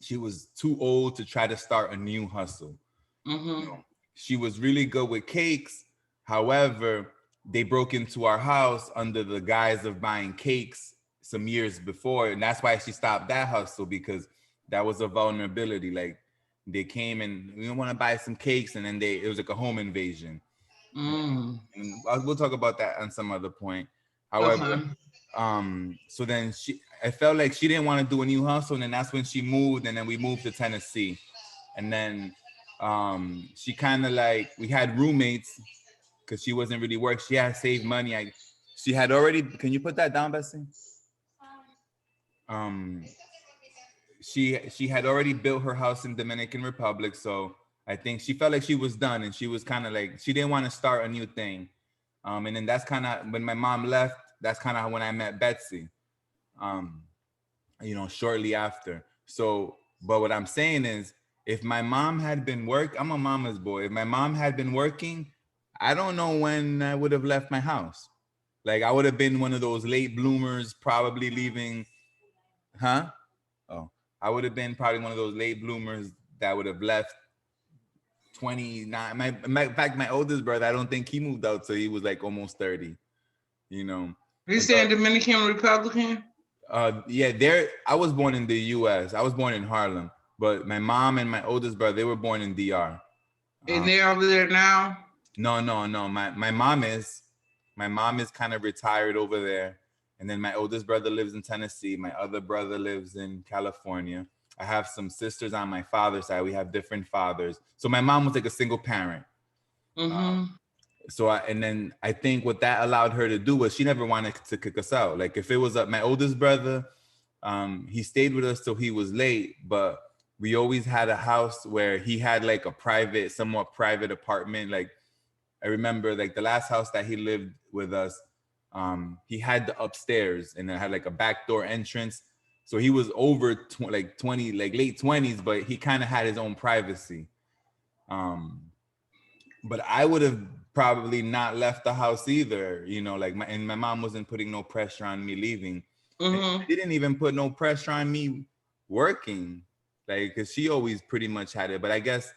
she was too old to try to start a new hustle. You know, she was really good with cakes. However, they broke into our house under the guise of buying cakes some years before. And that's why she stopped that hustle, because that was a vulnerability. Like, they came and we want to buy some cakes, and then it was like a home invasion. And we'll talk about that on some other point. However, so then I felt like she didn't want to do a new hustle, and then that's when she moved, and then we moved to Tennessee. And then she kind of like, we had roommates because she wasn't really working. She had saved money. She had already, can you put that down, Bessie? She had already built her house in Dominican Republic, so I think she felt like she was done, and she was kind of like, she didn't want to start a new thing. And then that's kind of when my mom left, that's kind of when I met Betsy, you know, shortly after. So, but what I'm saying is, if my mom had been I'm a mama's boy. If my mom had been working, I don't know when I would have left my house. Like, I would have been one of those late bloomers, probably leaving, I would have been probably one of those late bloomers that would have left 29. In fact, my oldest brother, I don't think he moved out till he was like almost 30, you know. You saying Dominican Republican? Yeah, I was born in the US. I was born in Harlem, but my mom and my oldest brother, they were born in DR. And they're over there now? No. My mom is kind of retired over there. And then my oldest brother lives in Tennessee. My other brother lives in California. I have some sisters on my father's side. We have different fathers. So my mom was like a single parent. And then I think what that allowed her to do was she never wanted to kick us out. Like, if it was my oldest brother, he stayed with us till he was late, but we always had a house where he had like a somewhat private apartment. Like, I remember like the last house that he lived with us, he had the upstairs, and it had like a backdoor entrance. So he was over 20, like late 20s, but he kind of had his own privacy. But I would have probably not left the house either, you know, like my mom wasn't putting no pressure on me leaving. She didn't even put no pressure on me working, like, because she always pretty much had it. But I guess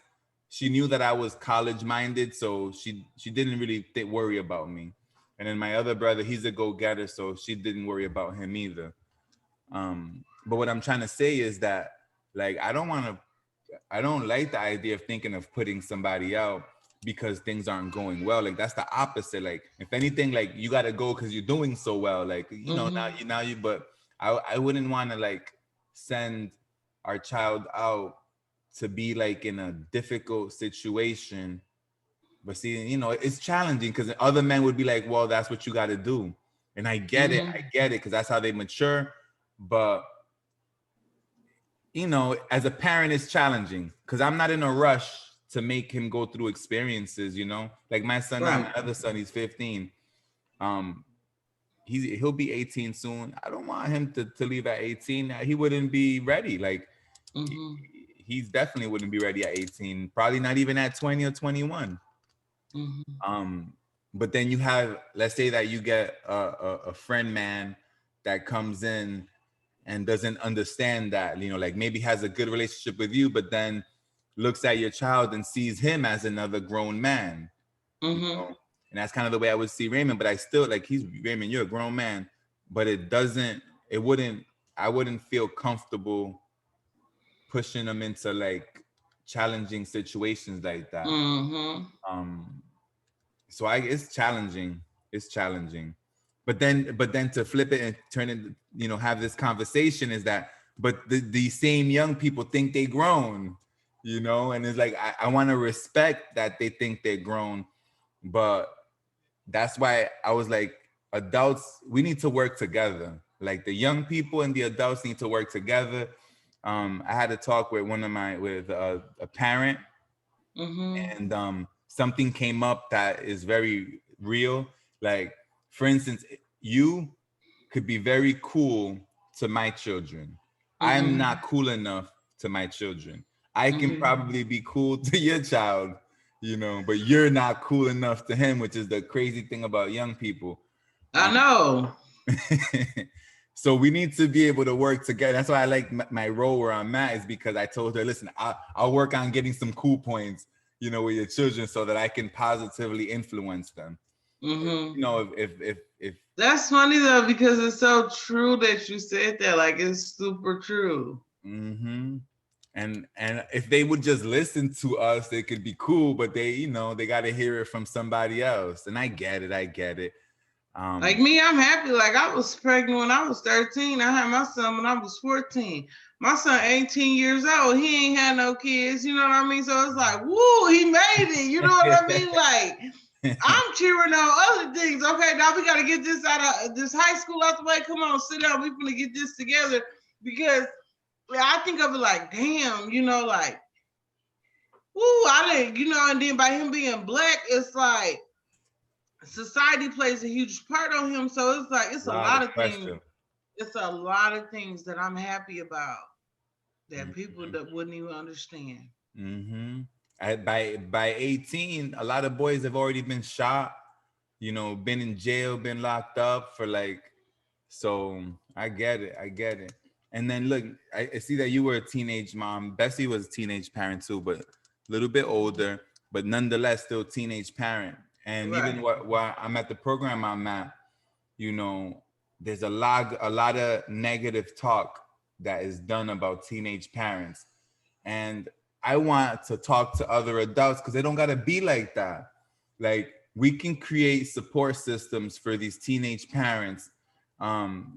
she knew that I was college minded, so she didn't really worry about me. And then my other brother, he's a go-getter, so she didn't worry about him either. But what I'm trying to say is that, like, I don't like the idea of thinking of putting somebody out because things aren't going well. Like, that's the opposite. Like, if anything, like, you got to go because you're doing so well. Like, you know, but I wouldn't want to like send our child out to be like in a difficult situation. But see, you know, it's challenging because other men would be like, well, that's what you got to do. And I get it, because that's how they mature. But, you know, as a parent, it's challenging because I'm not in a rush to make him go through experiences, you know? Like my son, my other son, he's 15. He'll be 18 soon. I don't want him to leave at 18. He wouldn't be ready. Like, he definitely wouldn't be ready at 18. Probably not even at 20 or 21. But then you have, let's say that you get a friend man that comes in and doesn't understand that, you know, like maybe has a good relationship with you, but then looks at your child and sees him as another grown man. You know? And that's kind of the way I would see Raymond, but I still like, Raymond, you're a grown man, but I wouldn't feel comfortable pushing him into like challenging situations like that. So it's challenging. It's challenging. But then to flip it and turn it, you know, have this conversation is that, but the same young people think they grown, you know, and it's like, I want to respect that they think they're grown but that's why I was like, adults, we need to work together. Like the young people and the adults need to work together. I had a talk with a parent, and something came up that is very real. Like, for instance, you could be very cool to my children. I'm not cool enough to my children. I can probably be cool to your child, you know, but you're not cool enough to him, which is the crazy thing about young people. I know. So we need to be able to work together. That's why I like my role where I'm at, is because I told her, listen, I'll work on getting some cool points, you know, with your children so that I can positively influence them. You know, if That's funny though, because it's so true that you said that. Like, it's super true. and if they would just listen to us, they could be cool, but they, you know, they got to hear it from somebody else. And I get it. Like me, I'm happy. Like, I was pregnant when I was 13. I had my son when I was 14. My son 18 years old. He ain't had no kids. You know what I mean? So it's like, woo, he made it. You know what I mean? Like, I'm cheering on other things. Okay, now we got to get this out of this high school out the way. Come on, sit down. We're going to get this together. Because I think of it like, damn, you know, like, woo, I didn't, you know, and then by him being black, it's like, society plays a huge part on him, so it's like it's a lot of things. It's a lot of things that I'm happy about that people that wouldn't even understand. By 18, a lot of boys have already been shot, you know, been in jail, been locked up for like. So I get it. And then look, I see that you were a teenage mom. Bessie was a teenage parent too, but a little bit older, but nonetheless still teenage parent. And even while I'm at the program I'm at, you know, there's a lot of negative talk that is done about teenage parents. And I want to talk to other adults because they don't got to be like that. Like, we can create support systems for these teenage parents,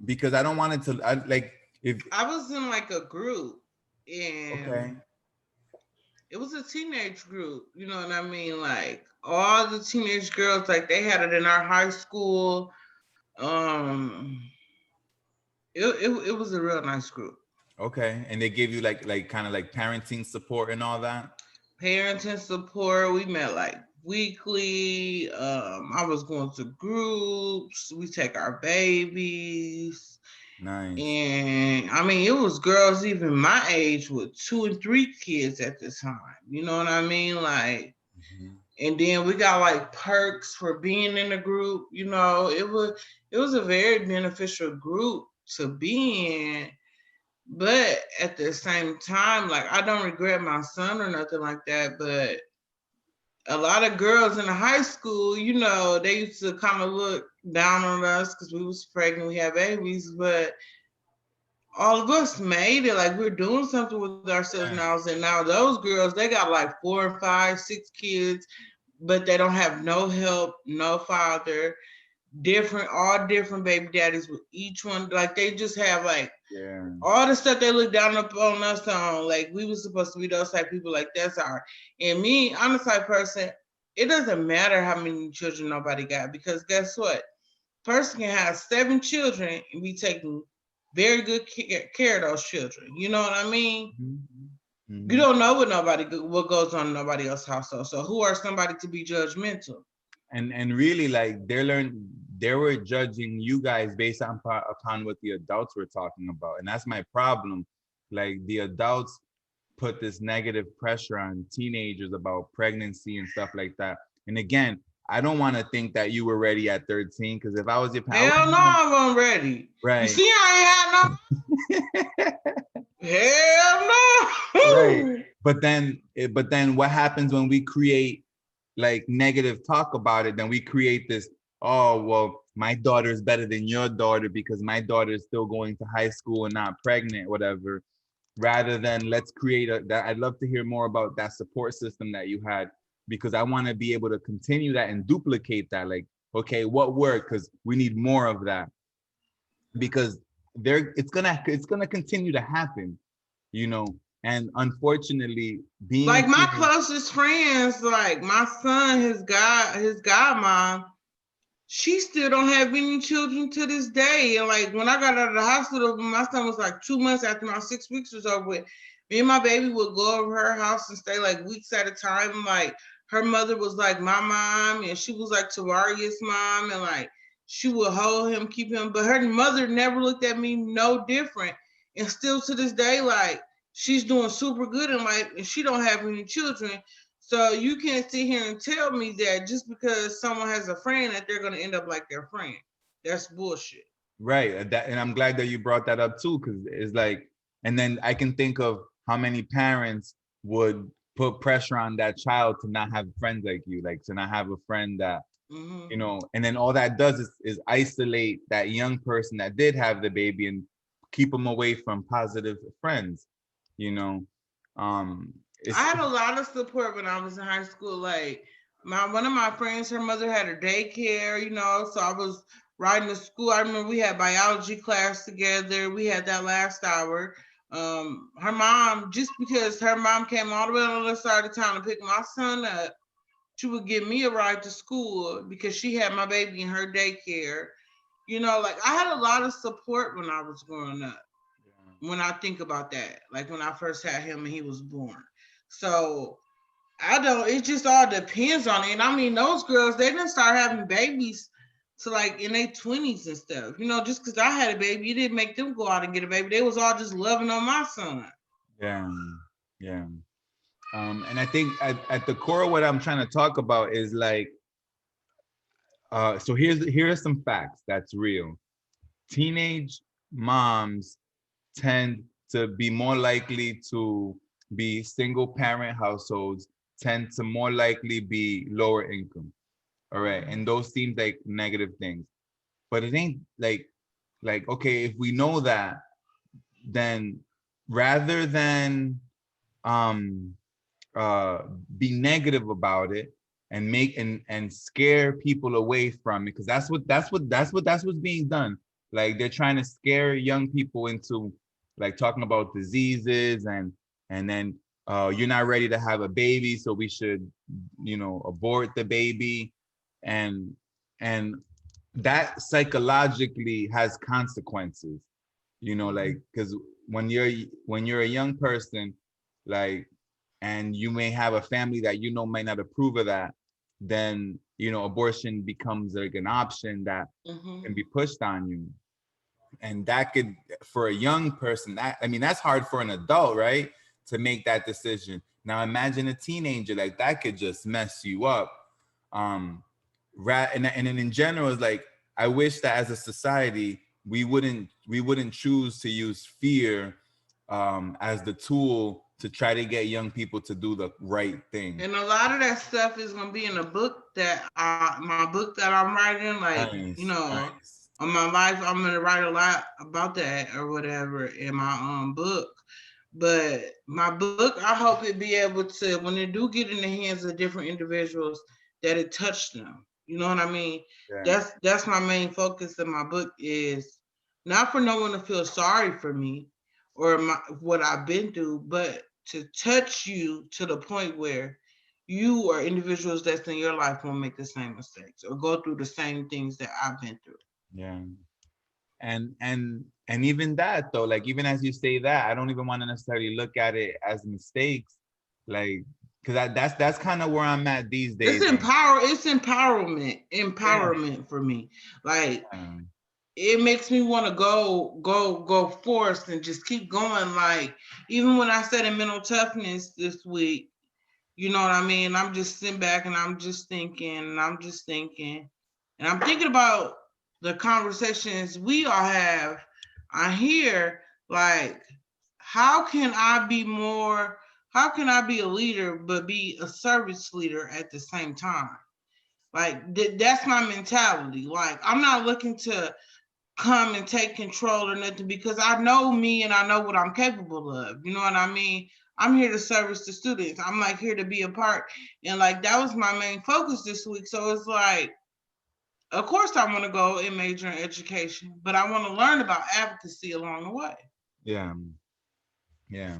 because I don't want it to, if I was in like a group, and it was a teenage group, you know what I mean? Like, all the teenage girls, like, they had it in our high school. It was a real nice group. Okay, and they gave you like kind of like parenting support and all that? Parenting support. We met like weekly. I was going to groups. We take our babies. Nice. And I mean, it was girls even my age with 2 and 3 kids at the time. You know what I mean? Like, and then we got like perks for being in the group. You know, it was a very beneficial group to be in. But at the same time, like, I don't regret my son or nothing like that. But a lot of girls in the high school, you know, they used to kind of look down on us because we was pregnant, we had babies, but all of us made it. Like, we're doing something with ourselves now. And now those girls, they got like 4, 5, 6 kids, but they don't have no help, no father, all different baby daddies with each one. Like, they just have like all the stuff they look down upon us on. Like, we were supposed to be those type of people. Like, that's our, and me, I'm the type person, it doesn't matter how many children nobody got, because guess what? Person can have 7 children and be taking very good care of those children. You know what I mean? You don't know what goes on in nobody else's household. So who are somebody to be judgmental? And really, like, they were judging you guys based upon what the adults were talking about. And that's my problem. Like, the adults put this negative pressure on teenagers about pregnancy and stuff like that. And again, I don't want to think that you were ready at 13, because if I was your parent, hell no, I wasn't ready. Right. You see, I ain't had no. Hell no. Right. But then what happens when we create like negative talk about it? Then we create this, oh, well, my daughter is better than your daughter because my daughter is still going to high school and not pregnant, whatever. Rather than let's create that. I'd love to hear more about that support system that you had, because I want to be able to continue that and duplicate that. Like, okay, what worked? Because we need more of that, because it's gonna continue to happen, you know. And unfortunately, being Like my teenage- closest friends, like my son, his godmom, she still don't have any children to this day. And like when I got out of the hospital, my son was like 2 months after my 6 weeks was over with. Me and my baby would go over her house and stay like weeks at a time. Like her mother was like my mom, and she was like Tawaria's mom, and like she would hold him, keep him. But her mother never looked at me no different. And still to this day, like she's doing super good in life, and she don't have any children. So you can't sit here and tell me that just because someone has a friend that they're gonna end up like their friend. That's bullshit. Right. And I'm glad that you brought that up too, because it's like, and then I can think of how many parents would put pressure on that child to not have friends like you, like to not have a friend that, Mhm. you know, and then all that does is isolate that young person that did have the baby and keep them away from positive friends, you know. It's, I had a lot of support when I was in high school. Like one of my friends, her mother had a daycare, you know, so I was riding to school. I remember we had biology class together. We had that last hour. Her mom, just because her mom came all the way on the other side of town to pick my son up, she would give me a ride to school because she had my baby in her daycare. You know, like I had a lot of support when I was growing up. When I think about that, like when I first had him and he was born. So I don't, it just all depends on it. And I mean, those girls, they didn't start having babies to like in their 20s and stuff. You know, just because I had a baby, it didn't make them go out and get a baby. They was all just loving on my son. yeah, yeah. And I think at the core of what I'm trying to talk about is like, so here are some facts that's real. Teenage moms tend to be more likely to be single parent households, tend to more likely be lower income. All right. And those seem like negative things. But it ain't like, okay, if we know that, then rather than um be negative about it and make and scare people away from it, because that's what's being done. Like they're trying to scare young people into like talking about diseases and then you're not ready to have a baby, so we should, you know, abort the baby, and and that psychologically has consequences, you know, like because when you're a young person, like, and you may have a family that you know might not approve of that, then you know abortion becomes like an option that can be pushed on you, and that could, for a young person, that, I mean, that's hard for an adult, right, to make that decision. Now imagine a teenager, like that could just mess you up. And then in general, it's like I wish that as a society we wouldn't choose to use fear as the tool to try to get young people to do the right thing. And a lot of that stuff is gonna be in a book that my book that I'm writing. Like, Nice, you know, nice. on my life, I'm gonna write a lot about that or whatever in my book. But my book, I hope it be able to, when it do get in the hands of different individuals, that it touched them. You know what I mean? Yeah. That's my main focus in my book, is not for no one to feel sorry for me or what I've been through, but to touch you to the point where you or individuals that's in your life won't make the same mistakes or go through the same things that I've been through. Yeah. And even that though, like even as you say that, I don't even want to necessarily look at it as mistakes, like because that's kind of where I'm at these days. It's empowerment for me. Like it makes me want to go forth and just keep going. Like even when I said in mental toughness this week, you know what I mean? I'm just sitting back and I'm just thinking, and I'm thinking about the conversations we all have on here. Like, how can I be a leader but be a service leader at the same time? Like that's my mentality. Like I'm not looking to come and take control or nothing, because I know me and I know what I'm capable of. You know what I mean? I'm here to service the students. I'm like here to be a part. And like that was my main focus this week. So it's like, of course I want to go and major in education, but I want to learn about advocacy along the way. Yeah. Yeah.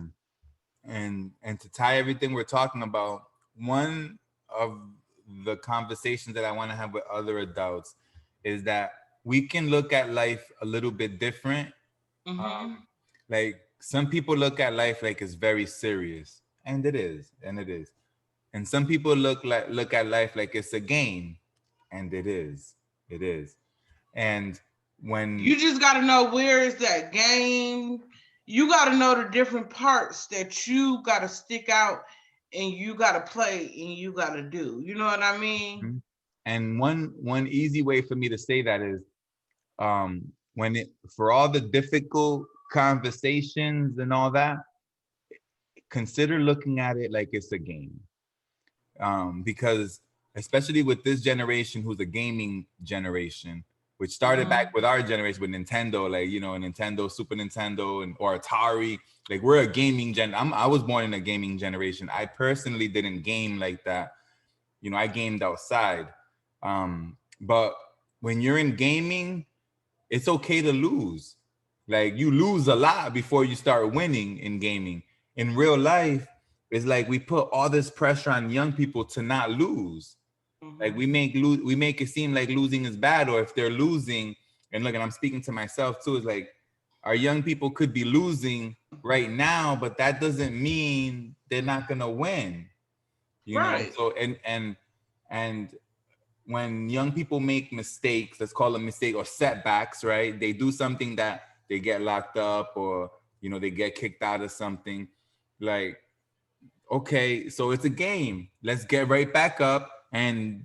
and to tie everything we're talking about, one of the conversations that I want to have with other adults is that we can look at life a little bit different. Mhm. Like some people look at life like it's very serious, and it is, and some people look at life like it's a game, and it is. And when You just got to know where is that game. You got to know the different parts that you got to stick out and you got to play and you got to do. You know what I mean? and one easy way for me to say that is when it, for all the difficult conversations and all that, consider looking at it like it's a game. Because especially with this generation, who's a gaming generation, which started back with our generation with Nintendo, like, you know, Nintendo, Super Nintendo, and or Atari. Like, we're a gaming gen. I was born in a gaming generation. I personally didn't game like that. You know, I gamed outside. But when you're in gaming, it's okay to lose. Like, you lose a lot before you start winning in gaming. In real life, it's like we put all this pressure on young people to not lose. Like we make it seem like losing is bad, or if they're losing, and look, and I'm speaking to myself too, is like our young people could be losing right now, but that doesn't mean they're not gonna win. You know, so and when young people make mistakes, let's call them mistake or setbacks, right? They do something that they get locked up, or, you know, they get kicked out of something. Like, okay, so it's a game. Let's get right back up and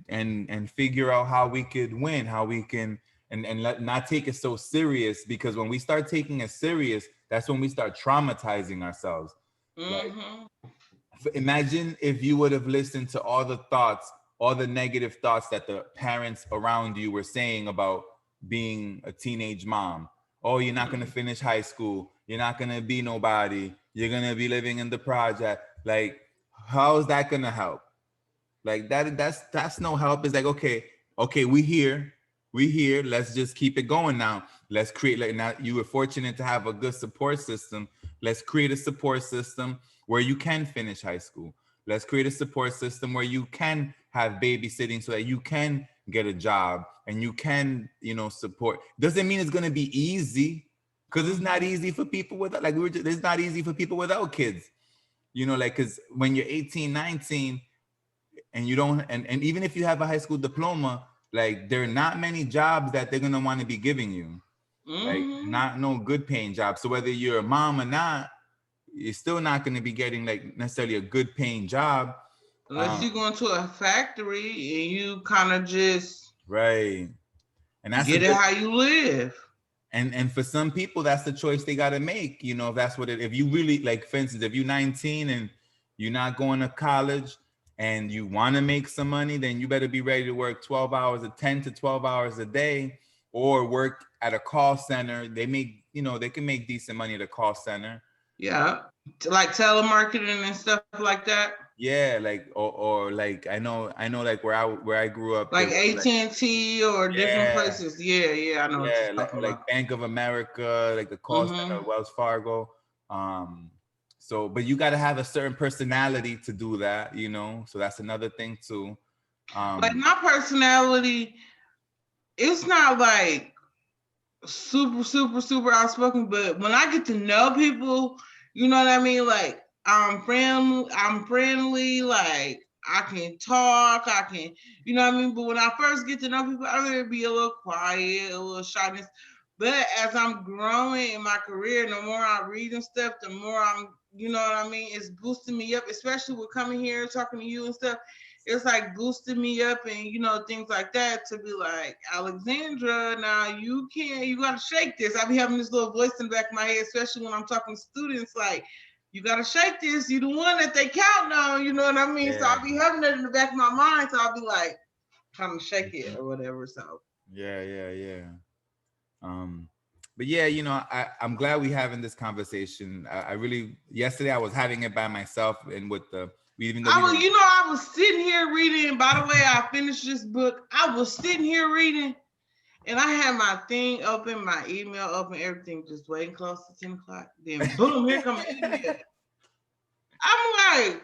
figure out how we could win, how we can and not take it so serious, because when we start taking it serious, that's when we start traumatizing ourselves. Like, imagine if you would have listened to all the thoughts, all the negative thoughts that the parents around you were saying about being a teenage mom. Oh, you're not going to finish high school. You're not going to be nobody. You're going to be living in the project. Like, how is that going to help? Like, that's no help. It's like, okay, we here. Let's just keep it going now. Let's create, like, now you were fortunate to have a good support system. Let's create a support system where you can finish high school. Let's create a support system where you can have babysitting so that you can get a job and you can, you know, support. Doesn't mean it's going to be easy, because it's not easy for people without, like, it's not easy for people without kids, you know, like, because when you're 18, 19 and you don't, and even if you have a high school diploma, like, there are not many jobs that they're going to want to be giving you, like, not no good paying jobs. So whether you're a mom or not, you're still not going to be getting, like, necessarily a good paying job. Unless you go into a factory and you kind of just right, and that's get it how you live. And for some people, that's the choice they got to make. You know, if that's what it, if you really, like, for instance, if you're 19 and you're not going to college and you want to make some money, then you better be ready to work 12 hours, 10 to 12 hours a day, or work at a call center. They make, you know, they can make decent money at a call center. Yeah, like telemarketing and stuff like that. Yeah, like, or like, I know like where I grew up, Like there was, AT&T or different places. Yeah, I know what yeah, you're talking like about. Bank of America, like the call center, Wells Fargo. So, but you got to have a certain personality to do that, you know. So that's another thing too. Like, my personality, it's not like super outspoken, but when I get to know people, you know what I mean? Like, I'm friendly, like, I can talk, I can, you know what I mean? But when I first get to know people, I'm gonna be a little quiet, a little shyness. But as I'm growing in my career, the more I read and stuff, the more I'm, you know what I mean? It's boosting me up, especially with coming here, talking to you and stuff. It's like boosting me up and, you know, things like that, to be like, Alexandra, now you gotta shake this. I be having this little voice in the back of my head, especially when I'm talking to students, like, you gotta shake this. You the one that they count on, you know what I mean? Yeah. So I'll be having that in the back of my mind. So I'll be like, trying to shake it or whatever. So Yeah. But yeah, you know, I'm glad we having this conversation. I really, yesterday I was having it by myself, and with the, even though I was sitting here reading. By the way, I finished this book. I was sitting here reading, and I had my thing open, my email open, everything, just waiting close to 10 o'clock. Then boom, here comes an email. I'm like,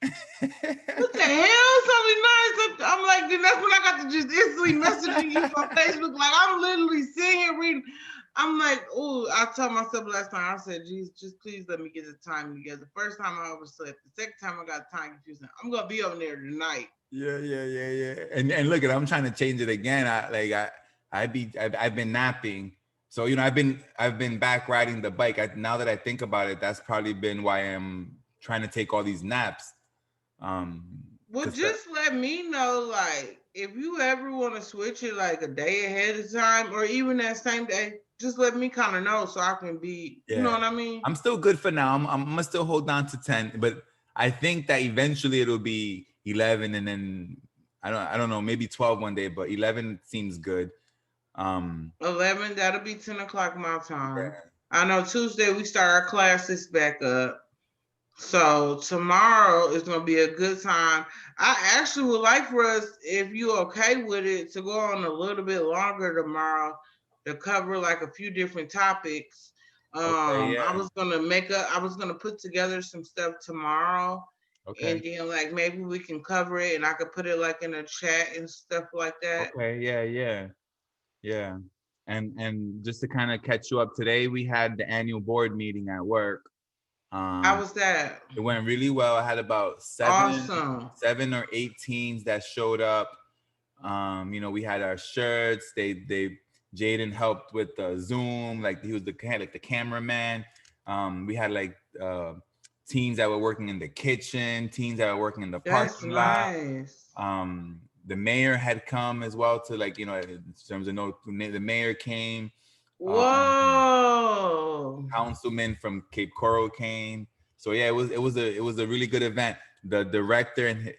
what the hell? Something nice. I'm like, then that's when I got to just instantly messaging you on Facebook. Like, I'm literally sitting here reading. I'm like, oh, I told myself last time, I said, Jesus, just please let me get the time together. First time I overslept. The second time I got time confused. I'm gonna be over there tonight. Yeah. And look at, I'm trying to change it again. I've been napping. So, you know, I've been back riding the bike. Now that I think about it, that's probably been why I'm trying to take all these naps. Well, 'Cause just let me know, like, if you ever want to switch it like a day ahead of time or even that same day, just let me kind of know so I can be, you know Yeah. what I mean? I'm still good for now. I'm gonna still hold on to 10, but I think that eventually it'll be 11, and then I don't know, maybe 12 one day, but 11 seems good. 11, that'll be 10 o'clock my time. Yeah. I know Tuesday we start our classes back up. So tomorrow is gonna be a good time. I actually would like for us, if you're okay with it, to go on a little bit longer tomorrow to cover like a few different topics. Okay, I yeah. was gonna put together some stuff tomorrow, Okay. and then like maybe we can cover it and I could put it like in a chat and stuff like that. Okay, yeah. And just to kind of catch you up, today we had the annual board meeting at work. How was that? It went really well. I had about Awesome. 7 or 8 teams that showed up. You know, we had our shirts. Jaden helped with the Zoom, like he was the cameraman. We had like teams that were working in the kitchen, teams that were working in the That's parking lot. nice. The mayor had come as well to, like, you know, in terms of the mayor came. Whoa. Councilman from Cape Coral came. So yeah, it was a really good event. The director and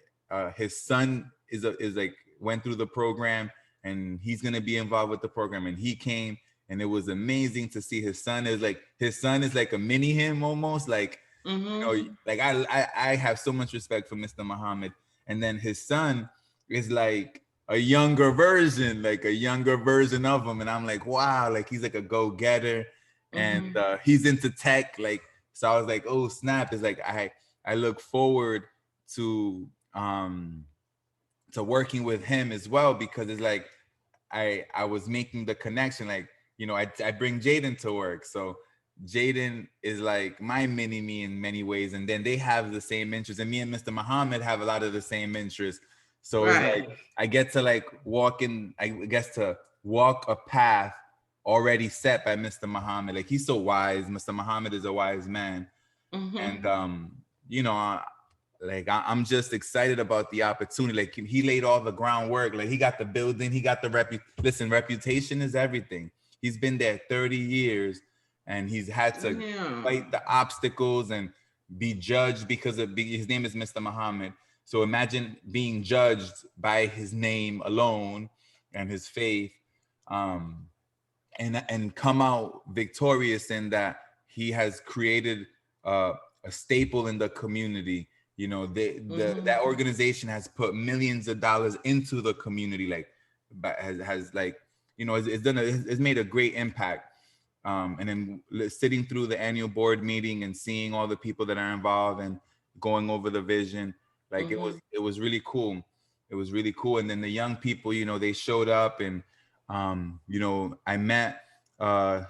his son is like went through the program, and he's gonna be involved with the program, and he came, and it was amazing to see his son is like a mini him almost, like, you know, like I have so much respect for Mr. Muhammad, and then his son is like a younger version of him, and I'm like, wow, like he's like a go-getter, and he's into tech, like, so I was like, oh snap. It's like I look forward to working with him as well, because it's like I was making the connection, like, you know, I bring Jaden to work, so Jaden is like my mini me in many ways, and then they have the same interests, and me and Mr. Muhammad have a lot of the same interests. So it's like I get to like walk a path already set by Mr. Muhammad. Like, he's so wise. Mr. Muhammad is a wise man. And you know, like I'm just excited about the opportunity. Like, he laid all the groundwork. Like, he got the building, he got the reputation is everything. He's been there 30 years, and he's had to fight the obstacles and be judged because his name is Mr. Muhammad. So imagine being judged by his name alone and his faith, and come out victorious in that he has created a staple in the community. You know, that organization has put millions of dollars into the community, like, but has like, you know, it's made a great impact. And then sitting through the annual board meeting and seeing all the people that are involved and going over the vision, like, it was really cool. It was really cool. And then the young people, you know, they showed up, and you know, I met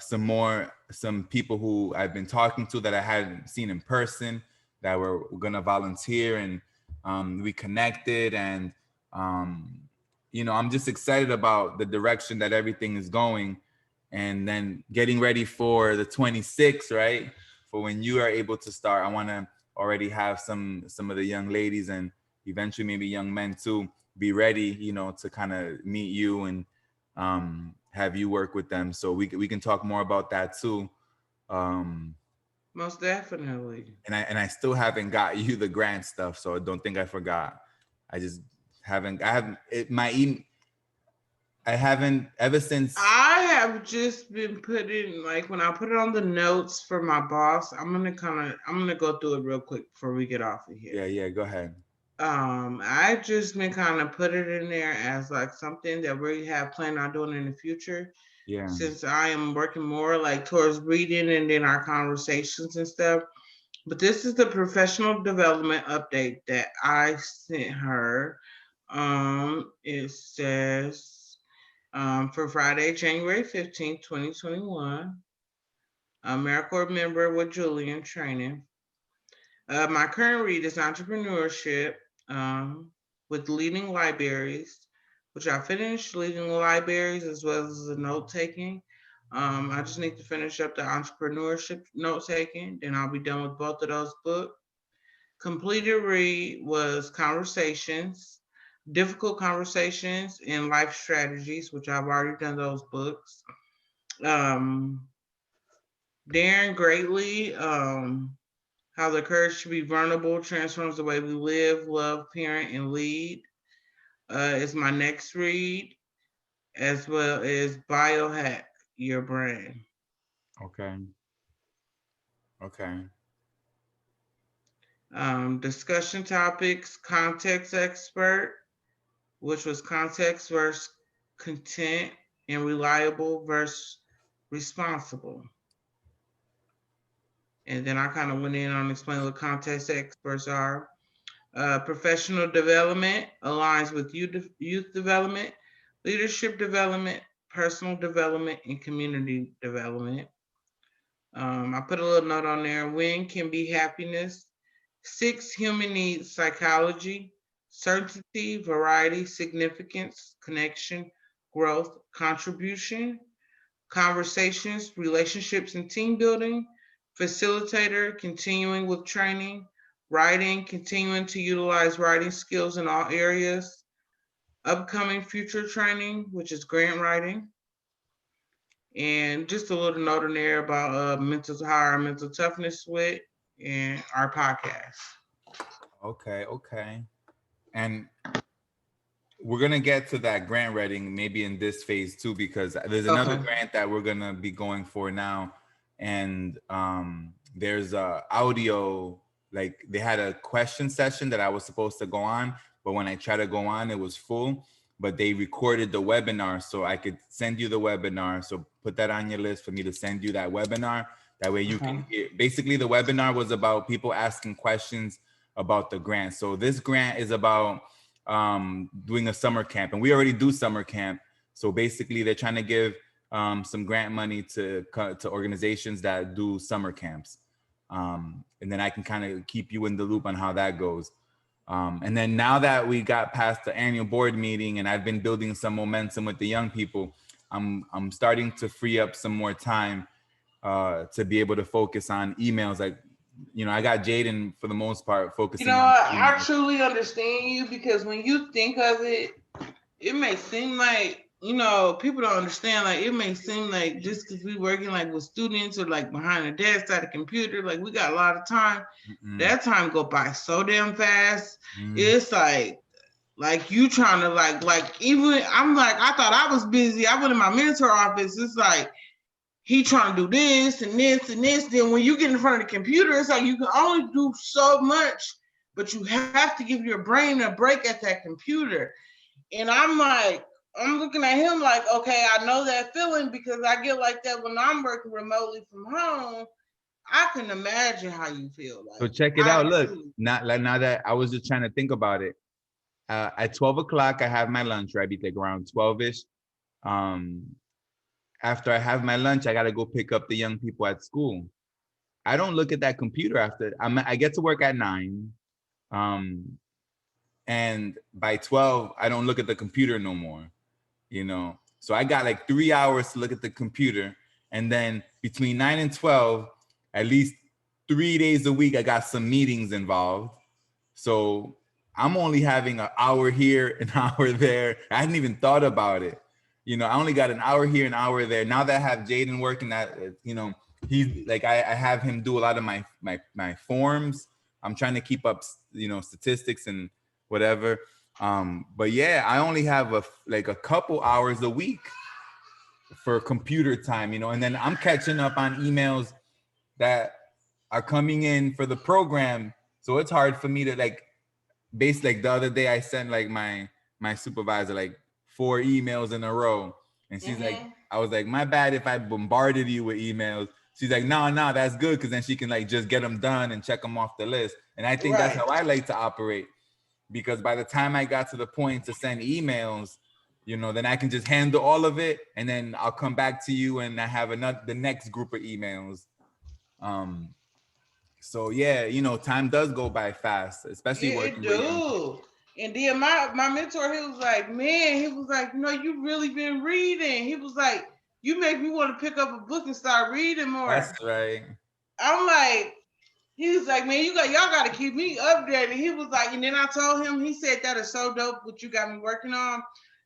some people who I've been talking to that I hadn't seen in person, that were gonna volunteer, and we connected, and you know, I'm just excited about the direction that everything is going, and then getting ready for the 26th, right? For when you are able to start. I want to already have some of the young ladies, and eventually maybe young men too, be ready, you know, to kind of meet you and have you work with them. So we can talk more about that too. Most definitely. And I still haven't got you the grant stuff, so don't think I forgot. I just haven't. I haven't ever since. I have just been putting, like, when I put it on the notes for my boss, I'm gonna go through it real quick before we get off of here. Yeah, go ahead. I just been kind of put it in there as like something that we have planned on doing in the future. Yeah. Since I am working more like towards reading and then our conversations and stuff, But this is the professional development update that I sent her. It says for Friday, January 15th, 2021, AmeriCorps member with Julian training. My current read is entrepreneurship with leading libraries, which I finished leading libraries as well as the note taking. I just need to finish up the entrepreneurship note taking, then I'll be done with both of those books. Completed read was conversations, difficult conversations, and life strategies, which I've already done those books. Daring greatly, how the courage to be vulnerable transforms the way we live, love, parent, and lead is my next read, as well as Biohack Your Brain. Okay. Okay. Discussion topics, context expert, which was context versus content, and reliable versus responsible. And then I kind of went in on explaining what context experts are. Professional development aligns with youth development, leadership development, personal development, and community development. I put a little note on there. When can be happiness? 6 human needs: psychology, certainty, variety, significance, connection, growth, contribution, conversations, relationships, and team building, facilitator, continuing with training, writing, continuing to utilize writing skills in all areas, upcoming future training, which is grant writing, and just a little note in there about mental toughness with and our podcast. Okay. Okay. And we're gonna get to that grant writing maybe in this phase too, because there's another Okay. grant that we're gonna be going for now, and there's a audio, like they had a question session that I was supposed to go on, but when I tried to go on, it was full. But they recorded the webinar, so I could send you the webinar. So put that on your list for me to send you that webinar. That way you can hear. Basically, the webinar was about people asking questions about the grant. So this grant is about doing a summer camp, and we already do summer camp. So basically they're trying to give some grant money to organizations that do summer camps. And then I can kind of keep you in the loop on how that goes. And then now that we got past the annual board meeting and I've been building some momentum with the young people, I'm starting to free up some more time to be able to focus on emails. Like, you know, I got Jaden for the most part focusing You know, on I emails. truly understand you, because when you think of it, it may seem like, you know, people don't understand. Like, it may seem like just because we working like with students or like behind a desk at a computer, like we got a lot of time. That time go by so damn fast. It's like you trying to like even I'm like, I thought I was busy. I went in my mentor office. It's like he trying to do this and this and this. Then when you get in front of the computer, it's like you can only do so much, but you have to give your brain a break at that computer. And I'm like, I'm looking at him like, okay, I know that feeling because I get like that when I'm working remotely from home. I can imagine how you feel. Like, So check it out. Look, now that I was just trying to think about it. At 12 o'clock, I have my lunch, right? Like around 12-ish. After I have my lunch, I got to go pick up the young people at school. I don't look at that computer after. I get to work at 9. And by 12, I don't look at the computer no more, you know? So I got like 3 hours to look at the computer. And then between 9 and 12, at least 3 days a week, I got some meetings involved. So I'm only having an hour here, an hour there. I hadn't even thought about it. You know, I only got an hour here, an hour there. Now that I have Jaden working, that, you know, he's like, I have him do a lot of my forms. I'm trying to keep up, you know, statistics and whatever. But yeah, I only have a couple hours a week for computer time, you know, and then I'm catching up on emails that are coming in for the program. So it's hard for me to like the other day I sent like my supervisor like 4 emails in a row, and she's like, I was like, my bad if I bombarded you with emails. she's like, no, that's good, because then she can like just get them done and check them off the list. And I think that's Right. how I like to operate, because by the time I got to the point to send emails, you know, then I can just handle all of it, and then I'll come back to you and I have the next group of emails. So yeah, you know, time does go by fast, especially Yeah, working it with young. do. And then my mentor, he was like, man, he was like, you really been reading. He was like, you make me want to pick up a book and start reading more. That's right. I'm like, he was like, man, y'all got to keep me updated. He was like, and then I told him, he said, that is so dope what you got me working on,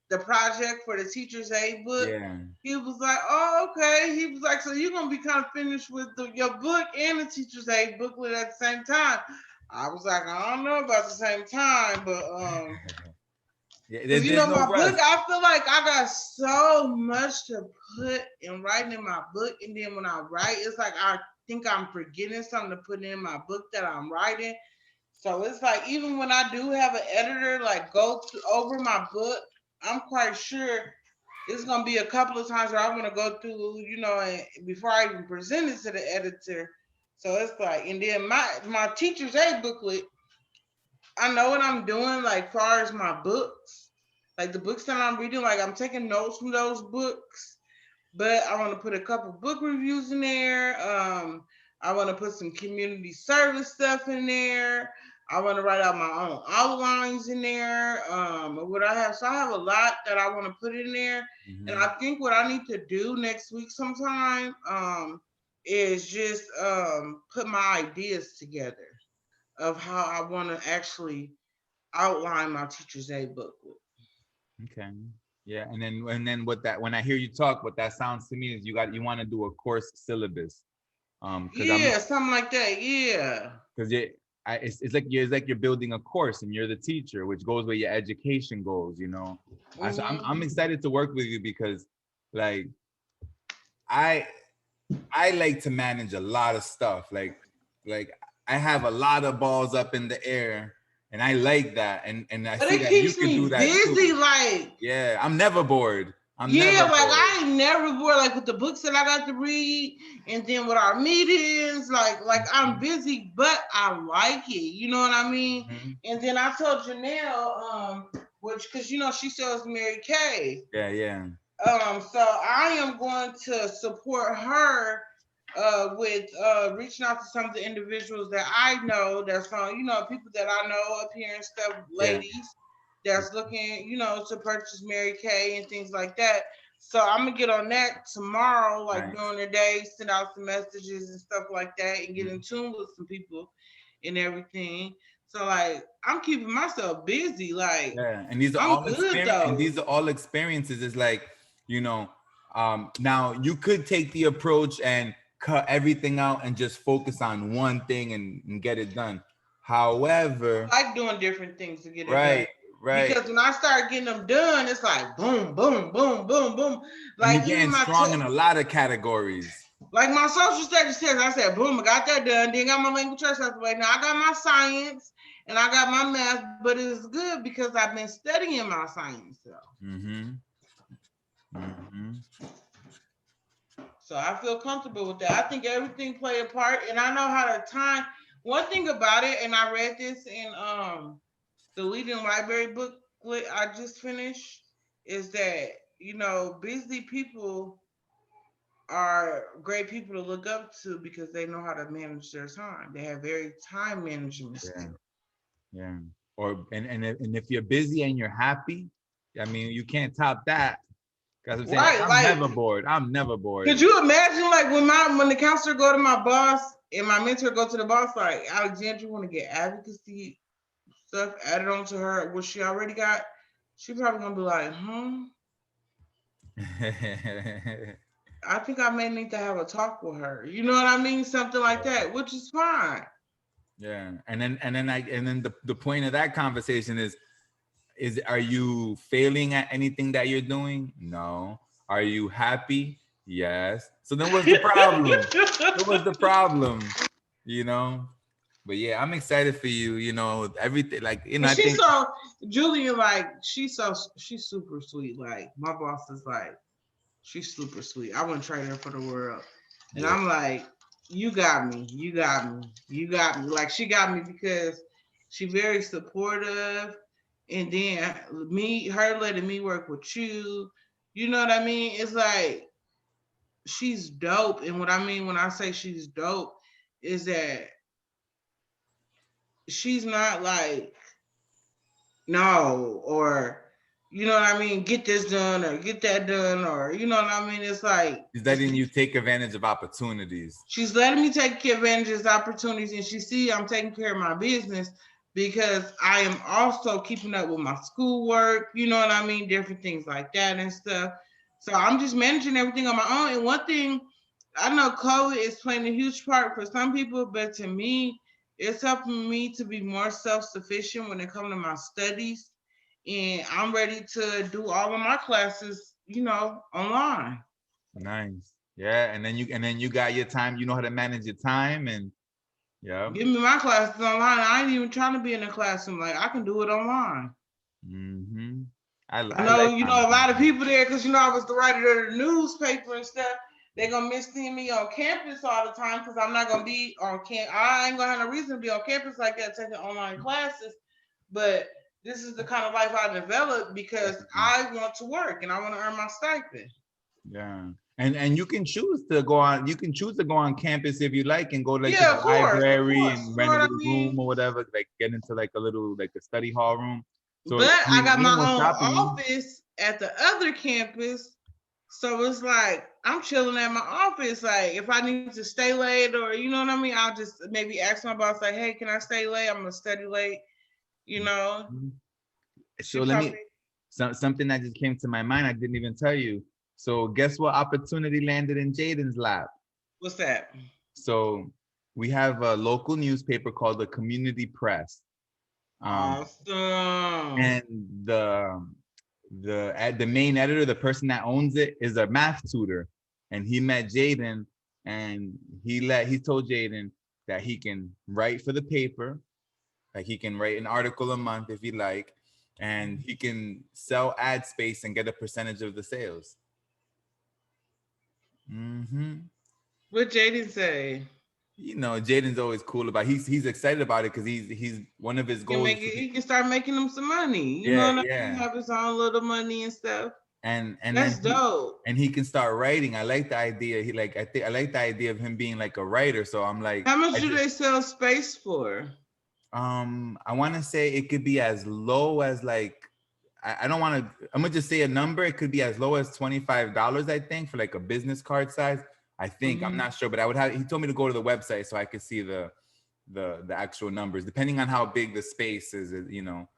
the project for the teacher's aid book. Yeah. He was like, oh, okay. He was like, so you're going to be kind of finished with your book and the teacher's aid booklet at the same time. I was like, I don't know about the same time, but Yeah, you there's know, no my rush. book, I feel like I got so much to put in writing in my book. And then when I write, it's like I think I'm forgetting something to put in my book that I'm writing. So it's like, even when I do have an editor like go over my book, I'm quite sure it's gonna be a couple of times where I want to go through, you know, and before I even present it to the editor. So it's like, and then my teacher's aid booklet, I know what I'm doing, like far as my books, like the books that I'm reading, like I'm taking notes from those books, but I want to put a couple book reviews in there. I want to put some community service stuff in there. I want to write out my own outlines in there. What I have, so I have a lot that I want to put in there. Mhm. And I think what I need to do next week sometime is just put my ideas together of how I want to actually outline my teacher's aid booklet. Okay. Yeah, and then what that, when I hear you talk, what that sounds to me is you want to do a course syllabus. Because Yeah, something like that. Yeah. it's like you're building a course and you're the teacher, which goes where your education goes, you know. So I'm excited to work with you because like I like to manage a lot of stuff. Like I have a lot of balls up in the air, and I like that. And I But see it that you keeps can me do that busy, too. like Yeah, I'm never bored. yeah, like bored. I ain't never bored, like with the books that I got to read, and then with our meetings, like I'm busy, but I like it. You know what I mean? Mhm. And then I told Janelle, which because you know she sells Mary Kay. Yeah. So I am going to support her with reaching out to some of the individuals that I know that's on, you know, people that I know up here and stuff, ladies that's looking, you know, to purchase Mary Kay and things like that. So I'm gonna get on that tomorrow, like Nice. during the day, send out some messages and stuff like that, and get in tune with some people and everything. So like I'm keeping myself busy, like Yeah, and these are I'm all good experience, and though. these are all experiences. It's like, you know, now you could take the approach and cut everything out and just focus on one thing and get it done. However, I like doing different things to get it done. right. Because when I start getting them done, it's like boom, boom, boom, boom, boom. And Like you're getting even strong in a lot of categories. like my social studies test, I said, boom, I got that done. Then got my language arts out the way. Now I got my science and I got my math, but it's good because I've been studying my science. So I feel comfortable with that. I think everything played a part, and I know how to time. One thing about it, and I read this in the Leading Library booklet I just finished, is that you know busy people are great people to look up to because they know how to manage their time. They have very time management skills. Yeah. And if you're busy and you're happy, I mean, you can't top that. Because I'm saying, Right, I'm like never bored. I'm never bored. could you imagine like when the counselor go to my boss and my mentor go to the boss, like Alexandra want to get advocacy stuff added on to her, what she already got, she probably gonna be like, I think I may need to have a talk with her. You know what I mean? Something like that, which is fine. Yeah. And then the point of that conversation is are you failing at anything that you're doing? No. Are you happy? Yes. So then what's the problem? What's the problem? You know? But yeah, I'm excited for you. You know, everything, like, you know, I think so Julian, like she's super sweet. Like my boss is like, she's super sweet. I wouldn't trade her for the world. And Yeah. I'm like, you got me, you got me, you got me. Like she got me because she very supportive. And then her letting me work with you. You know what I mean? It's like she's dope. And what I mean when I say she's dope is that she's not like, no, or you know what I mean, get this done or get that done, or you know what I mean. It's like She's letting you take advantage of opportunities. she's letting me take advantage of opportunities, and she see I'm taking care of my business because I am also keeping up with my schoolwork, you know what I mean, different things like that and stuff. So I'm just managing everything on my own. And one thing I know, COVID is playing a huge part for some people, but to me, it's helping me to be more self-sufficient when it comes to my studies. And I'm ready to do all of my classes, you know, online. Nice. Yeah, and then you got your time. You know how to manage your time, and yeah. Give me my classes online. I ain't even trying to be in a classroom. Like I can do it online. Mm-hmm. I I know, like you know, a lot of online. people there because you know I was the writer of the newspaper and stuff. They're gonna miss seeing me on campus all the time because I'm not gonna be on camp. I ain't gonna have no reason to be on campus like that taking online classes. But this is the kind of life I developed because I want to work and I want to earn my stipend. Yeah. And you can choose to go on. You can choose to go on campus if you like, and go like to Yeah, the of library course. and You know rent a what I little room mean? or whatever. Like get into like a little like a study hall room. So But I I mean, got ain't my no own stopping you. office at the other campus. So it's like I'm chilling at my office. Like if I need to stay late or you know what I mean, I'll just maybe ask my boss, like, hey, can I stay late? I'm gonna study late, you know. Mhm. She So let probably me something that just came to my mind. I didn't even tell you. So guess what opportunity landed in Jaden's lap? what's that? So we have a local newspaper called the Community Press. Awesome. And the main editor, the person that owns it, is a math tutor, and he met Jaden, and he told Jaden that he can write for the paper, like he can write an article a month if he like, and he can sell ad space and get a percentage of the sales. Mm-hmm. What Jaden say? You know, Jaden's always cool about. He's excited about it because he's one of his He can goals make is to it. be. He can start making them some money. You know Yeah, what I mean? yeah. Have his own little money and stuff. And That's then dope. he can start writing. I like the idea. I like the idea of him being like a writer. So I'm like, How much I do just they sell space for? I want to say it could be as low as like I don't want to. I'm gonna just say a number. It could be as low as $25. I think for like a business card size. I think I'm Mhm. not sure, but I would have. He told me to go to the website so I could see the actual numbers, depending on how big the space is. You know.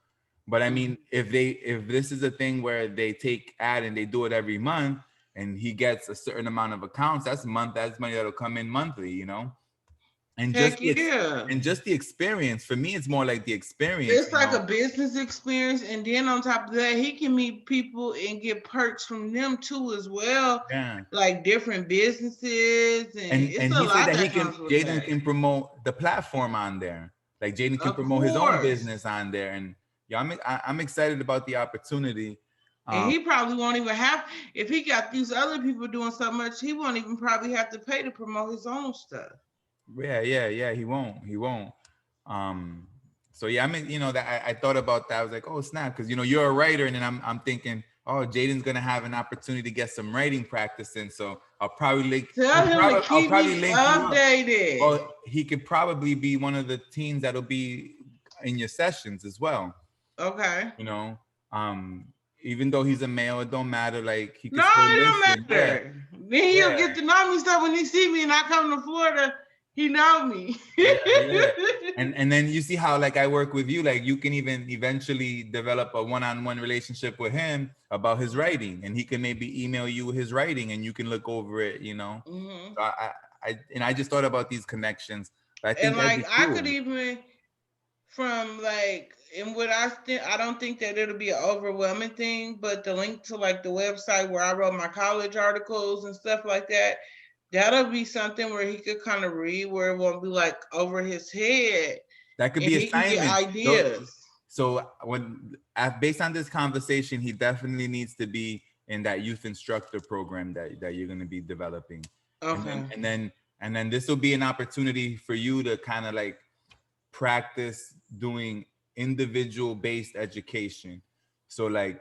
But I mean, if this is a thing where they take ad and they do it every month, and he gets a certain amount of accounts, that's money that'll come in monthly, you know. And Heck yeah. just the experience. For me, it's more like the experience, It's you like know. a business experience, and then on top of that, he can meet people and get perks from them too as well, Yeah. like different businesses, and it's And a he said lot that that comes with Jaden that. can promote the platform on there. Like Jaden can Of promote his own course. business on there, and yeah, I'm excited about the opportunity. And Um, he probably won't even have, if he got these other people doing so much, he won't even probably have to pay to promote his own stuff. yeah. He won't. Um, so yeah, I mean, you know, that I thought about that. I was like, oh snap, because you know you're a writer, and then I'm thinking, oh, Jaden's gonna have an opportunity to get some writing practice in. So Tell him to I'll keep probably me link you up. updated. Well, he could probably be one of the teens that'll be in your sessions as well. Okay. You know, um, even though he's a male, it don't matter. Like he No, could still it don't listen. Yeah, matter. Then he'll yeah. get to know me stuff when he see me and I come to Florida, he know me. Yeah. And then you see how like I work with you, like you can even eventually develop a one-on-one relationship with him about his writing, and he can maybe email you his writing and you can look over it, you know. Mhm. So I just thought about these connections. I think And that'd like be I could cool. even from like and what I think I don't think that it'll be an overwhelming thing, but the link to like the website where I wrote my college articles and stuff like that, that'll be something where he could kind of read where it won't be like over his head That could and be he can get assignments. So, ideas. so based on this conversation, he definitely needs to be in that youth instructor program that you're going to be developing. Okay. And then this will be an opportunity for you to kind of like practice doing individual based education. So like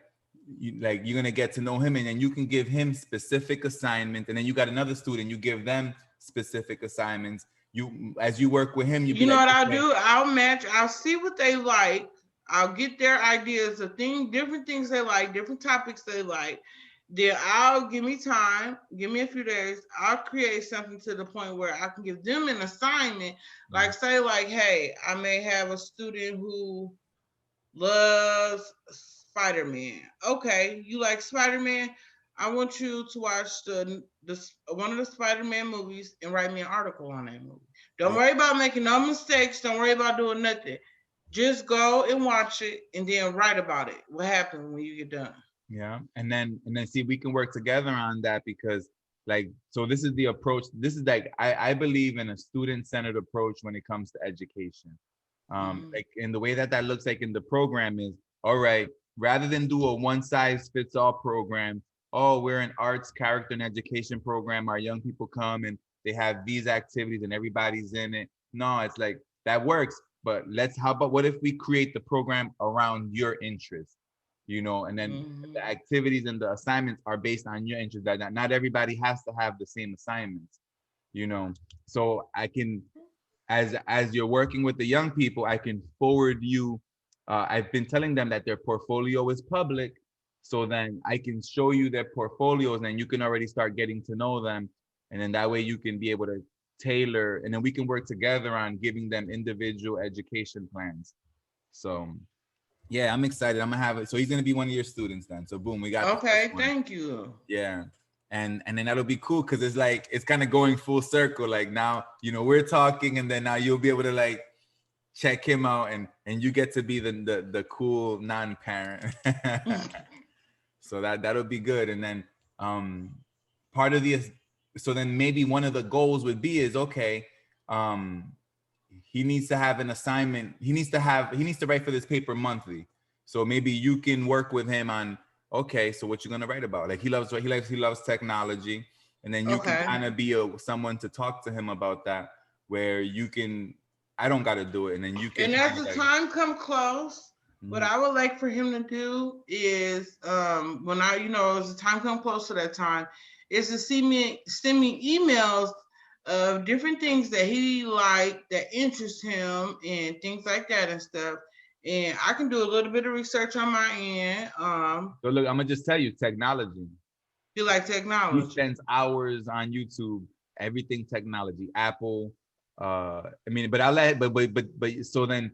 you're gonna get to know him, and then you can give him specific assignments, and then you got another student, you give them specific assignments. You, as you work with him, you be You know like, what I'll okay. do? I'll match. I'll see what they like. I'll get their ideas of different things they like, different topics they like. Then I'll give me time, give me a few days. I'll create something to the point where I can give them an assignment. Like say, like, hey, I may have a student who loves Spider-Man. Okay, you like Spider-Man? I want you to watch the one of the Spider-Man movies and write me an article on that movie. Don't worry about making no mistakes. Don't worry about doing nothing. Just go and watch it and then write about it. What happened when you get done? Yeah. And then see, we can work together on that, because like, so this is the approach. This is like, I believe in a student-centered approach when it comes to education. Like in the way that looks like in the program is, all right, rather than do a one-size-fits-all program, oh, we're an arts, character, and education program. Our young people come and they have these activities and everybody's in it. No, it's like, that works, but how about, what if we create the program around your interests? You know, and then the activities and the assignments are based on your interest. That not everybody has to have the same assignments, you know. So I can, as you're working with the young people, I can forward you. I've been telling them that their portfolio is public, so then I can show you their portfolios, and you can already start getting to know them, and then that way you can be able to tailor, and then we can work together on giving them individual education plans. So yeah, I'm excited. I'm gonna have it. So he's gonna be one of your students then. So boom, we got the Okay, first one. thank you. Yeah. And then that'll be cool, because it's like, it's kind of going full circle. Like now, you know, we're talking, and then now you'll be able to like check him out, and you get to be the cool non-parent. So that'll be good. And then part of the, so then maybe one of the goals would be is, okay, he needs to have an assignment. He needs to write for this paper monthly. So maybe you can work with him on, okay, so what you're gonna write about? Like he loves technology, and then you can kind of be someone to talk to him about that, where you can, I don't gotta do it, and then you can. And as the time come close, what I would like for him to do is, when as the time come close to that time, is to send me emails of different things that he like, that interest him, and things like that and stuff. And I can do a little bit of research on my end. So look, I'm gonna just tell you, technology. You like technology? He spends hours on YouTube, everything technology, Apple. I mean, but so then,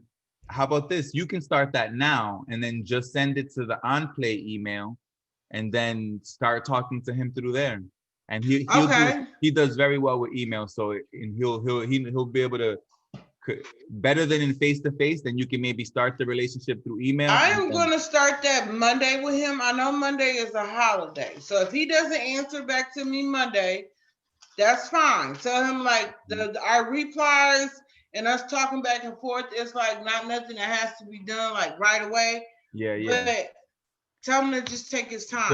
how about this? You can start that now, and then just send it to the OnPlay email, and then start talking to him through there. And he does very well with email, so and he'll be able to, better than in face-to-face. Then you can maybe start the relationship through email. I am going to start that Monday with him. I know Monday is a holiday, so if he doesn't answer back to me Monday, that's fine. Tell him like our replies and us talking back and forth, it's like not nothing that has to be done like right away. Yeah. But tell him to just take his time.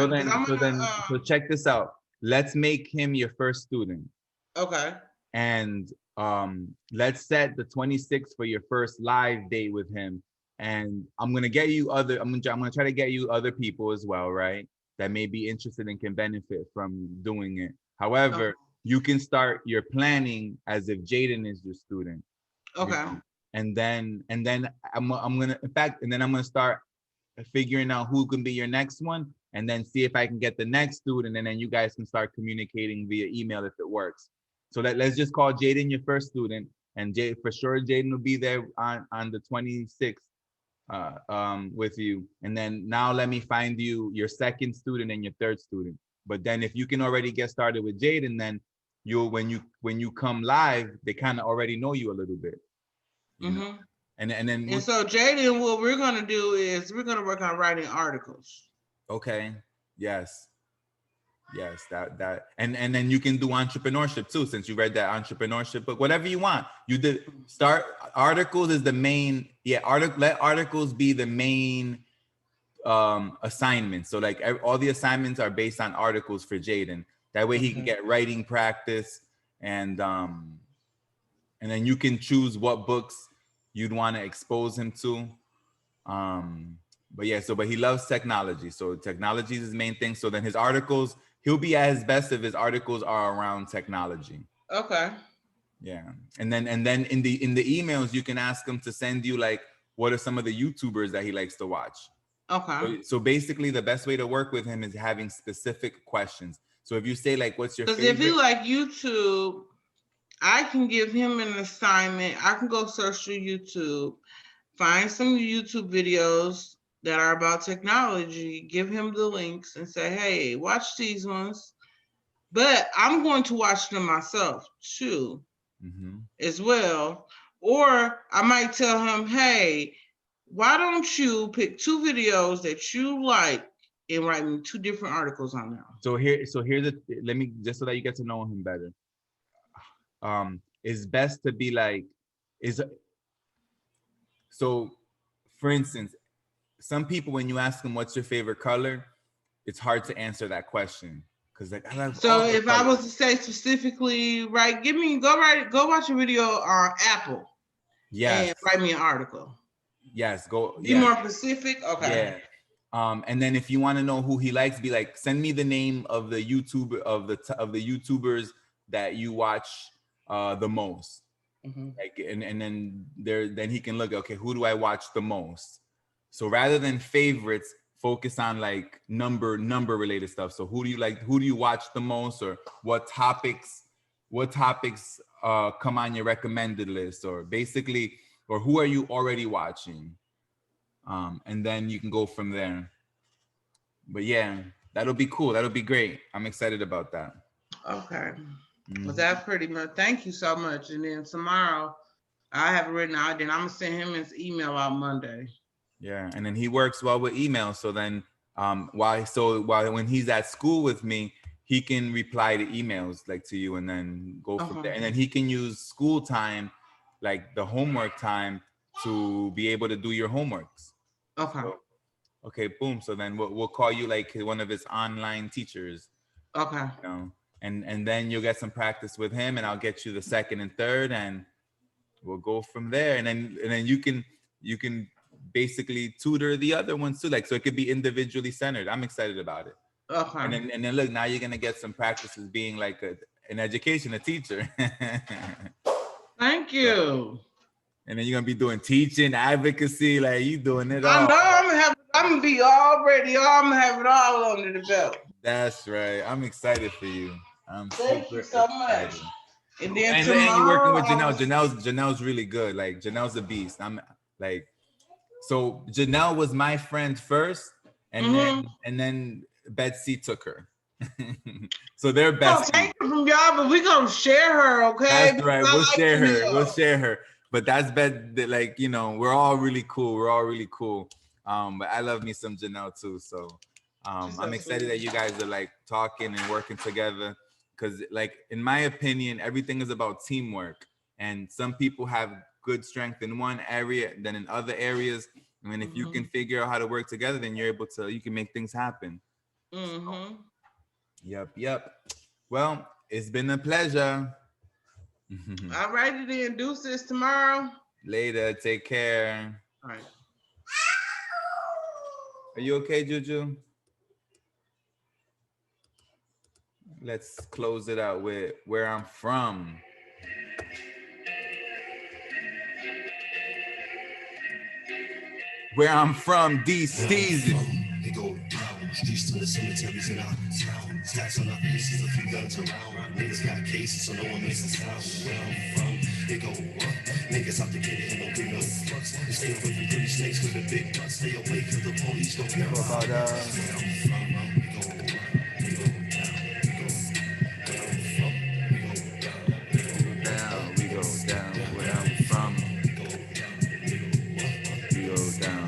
So check this out. Let's make him your first student. Okay. And let's set the 26th for your first live date with him. And I'm gonna try to get you other people as well, right? That may be interested and can benefit from doing it. However, you can start your planning as if Jaden is your student. Okay. You know? And then I'm gonna start figuring out who can be your next one, and then see if I can get the next student, and then you guys can start communicating via email if it works. So let's just call Jaden your first student, and for sure Jaden will be there on the 26th with you. And then now let me find you your second student and your third student. But then if you can already get started with Jaden, then when you come live, they kind of already know you a little bit. You know? And so Jaden, what we're gonna do is we're gonna work on writing articles. Okay. Yes. That and then you can do entrepreneurship too, since you read that entrepreneurship book. Whatever you want, you did start. Articles is the main. Yeah, let articles be the main assignment. So like all the assignments are based on articles for Jaden. That way he can Okay. get writing practice, and then you can choose what books you'd want to expose him to. But yeah, but he loves technology. So technology is his main thing. So then his articles, he'll be at his best if his articles are around technology. Okay. Yeah. And then in the emails, you can ask him to send you like, what are some of the YouTubers that he likes to watch? Okay. So basically the best way to work with him is having specific questions. So if you say like, what's your Because favorite? if he like YouTube, I can give him an assignment. I can go search through YouTube, find some YouTube videos that are about technology, give him the links and say, hey, watch these ones. But I'm going to watch them myself too, as well. Or I might tell him, hey, why don't you pick 2 videos that you like and write me 2 different articles on them? So here's let me, just so that you get to know him better. It's best to be like, so for instance, some people, when you ask them what's your favorite color, it's hard to answer that question. Cause like, I love So all the if I colors. was to say specifically, right, go watch a video on Apple Yes, and write me an article. yes, go. Be Yes. more specific. Okay. Yeah. And then if you want to know who he likes, be like, send me the name of the YouTuber of the YouTubers that you watch the most. Mhm. Like, and then then he can look, okay, who do I watch the most? So rather than favorites, focus on like number related stuff. So who do you like? Who do you watch the most, or what topics come on your recommended list, or basically, or who are you already watching? And then you can go from there. But yeah, that'll be cool. That'll be great. I'm excited about that. Okay. Mhm. Well, that's pretty much. Thank you so much. And then tomorrow, I have it written out. Then I'm gonna send him his email out Monday. Yeah, and then he works well with email. So then, while when he's at school with me, he can reply to emails like to you, and then go from there. And then he can use school time, like the homework time, to be able to do your homeworks. Okay. So, okay, boom. So then we'll call you like one of his online teachers. Okay. You know, and then you'll get some practice with him, and I'll get you the second and third, and we'll go from there. And then you can basically tutor the other ones too, like, so it could be individually centered. I'm excited about it. Okay. And then look, now you're gonna get some practices being like an education, a teacher. Thank you. And then you're gonna be doing teaching, advocacy, like you doing it I all. know I'm gonna be all ready. I'm gonna have it all under the belt. That's right. I'm excited for you. Thank you so much. And then And you're working with Janelle. Janelle's really good. Like Janelle's a beast. I'm like, so Janelle was my friend first, and then Betsy took her. So they're We're gonna besties. take it from y'all, but we're gonna share her, okay? That's right. Because I We'll like share her. Janelle. We'll share her. But that's like, you know, we're all really cool. We're all really cool. But I love me some Janelle too. So She's so I'm excited sweet. that you guys are like talking and working together. Because like, in my opinion, everything is about teamwork. And some people have good strength in one area than in other areas. And if you can figure out how to work together, then you can make things happen. Mm-hmm. Yep. Well, it's been a pleasure. All righty then. Deuces tomorrow. Later. Take care. All right. Are you okay, Juju? Let's close it out with Where I'm From. Where I'm from, D-Steezy. They go down, streets to the cemeteries in our town. Tats on our faces, a few guns around. Niggas got cases, so no one makes a sound. Where I'm from, they go up. Niggas out to get it and don't bring no fucks. They stay away from pretty snakes with the big butts. Stay away cause the police don't care about us. Where I'm from, they go up. They go down, we go. Where I'm from, we go down. We go down, We go down. Where I'm from, we go down, we go up. we go down.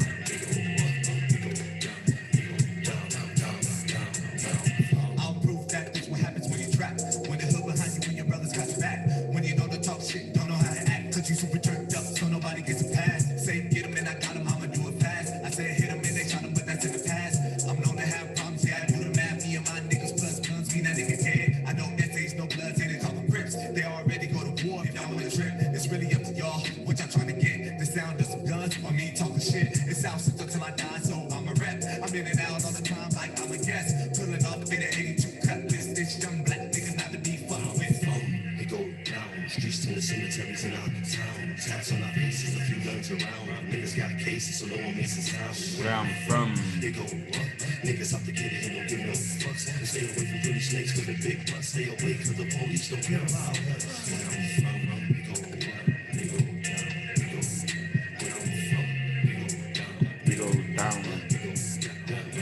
I'll prove that this what happens when you trap. When the hood behind you and your brothers got your back. When you know to talk shit, don't know how to act. Cause you super turned up, so nobody gets a pass. Say get him and I got him, I'ma do it fast. I said hit him and they shot him, but that's in the past. I'm known to have sound of some guns or me talking shit. It sounds simple till I die, so I'm a rep. I'm in and out all the time like I'm a guest. Pulling off the 82 cutlass. This young black nigga not to be fucked with. They go down, streets to the cemeteries in our town. Taps on our faces, a few guns around. Niggas got cases, so no one makes a sound. Where I'm from. They go up, niggas out to get it and don't give no fucks. And stay away from pretty snakes with the big butts. Stay away cause the police don't care about us. Where I'm from, they go up, they go down, they go. Where I'm from, they go down, We go down. they go down, down,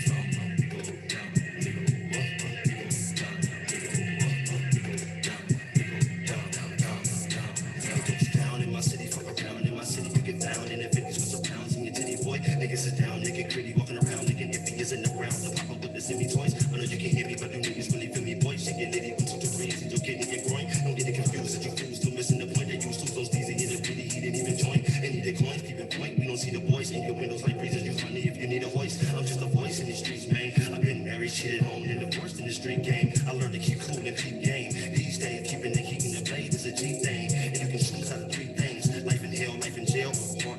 down, from, they go down, they go up, they go down, they go up, they go down, they go down, down, down, down. It goes down in my city, fuck around in my city, you get down in the 50s with some pounds in your titty, boy. Niggas is down, nigga gritty, walking around, nigga iffy is in the ground. The pop up with the semi toys. I know you can hear me, but you niggas really feel me, boy. Shake your litty, 1, 2, 3, and your kid in your groin. Don't get it confused that you fools still missing the point. They used to those D's and hit a pity, he didn't even join. Any of the coins, keep it point. We don't see the boys in your windows like breezes. You funny if you need a voice. I'm just a voice in the streets, man. I've been married, shit at home, and divorced in the street game. I learned to keep cool and keep game. These days, keeping the heat in the blade is a G thing. And you can choose out of 3 things: life in hell, life in jail, or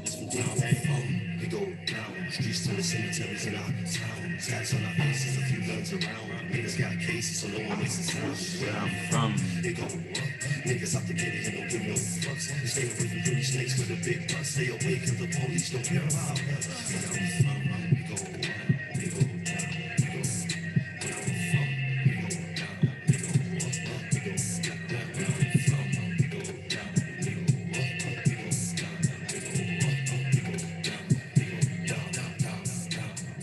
is from deep pain. They go down, streets to the cemeteries in our town. Tats on our faces, a few guns around. Niggas got cases, so no one makes a sound. Where I'm from. They go up, niggas out to get it and don't give no fucks. And stay away from pretty snakes with a big butt. Stay away cause the police don't care about us. Where I'm from, they go up, they go down, they go. Where I'm from, they go down, they go up, they go down, down, down. From, they go down, they go up, they go down, they go up, they go down, they go down, down, down, down, down.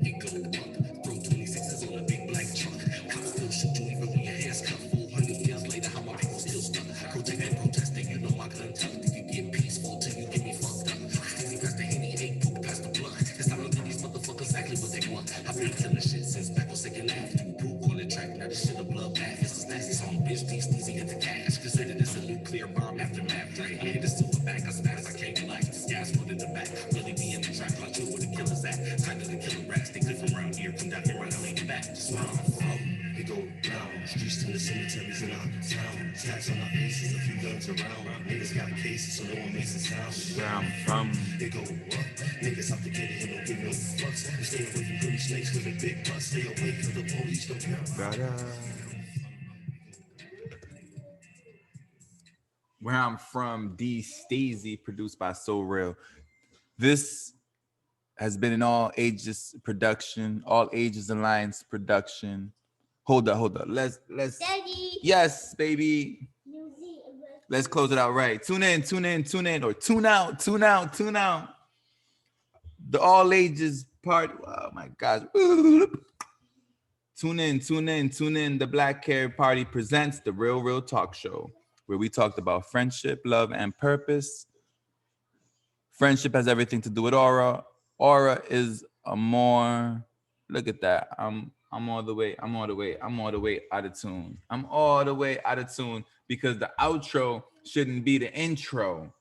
They go up, throw 26s on a big black truck. Cops still shoot you even when your hair's cut. 400 years later, how my people still stuck. Protect and protesting, you know I couldn't tell. Did you get peaceful till you get me fucked up? Steady past the Henny, ain't poop past the blood. It's time to give these motherfuckers exactly what they want. I've been killing shit since back on second half. You poop on the track, now this shit a bloodbath. It's a nasty song, bitch, these easy get the cash. Consider this a nuclear bomb aftermath. Drain me the silverback, as fast as I can't relax. This gas foot in the back, really be in the track. Like you where the killer's at. Tighter than killer rats. They clip from around here, come down here, right, I'll lean back. Just where I'm from. They go down, streets to the cemeteries in our town. Tats on our faces, a few guns around. Niggas got cases, so no one makes a sound. Where I'm from. They go up, niggas out to get it and don't give no fucks. And stay away from pretty snakes with a big butt. Stay away cause the police don't care about us. Where I'm from, D Stacey, produced by So Real. This has been an all ages production, all ages alliance production. Hold up. Let's Daddy. yes, baby. Let's close it out right. Tune in, or tune out. The all ages part. Oh my gosh. Tune in. The Black Care Party presents the Real Talk Show, where we talked about friendship, love, and purpose. Friendship has everything to do with aura. Aura is a more, look at that. I'm all the way out of tune. I'm all the way out of tune because the outro shouldn't be the intro.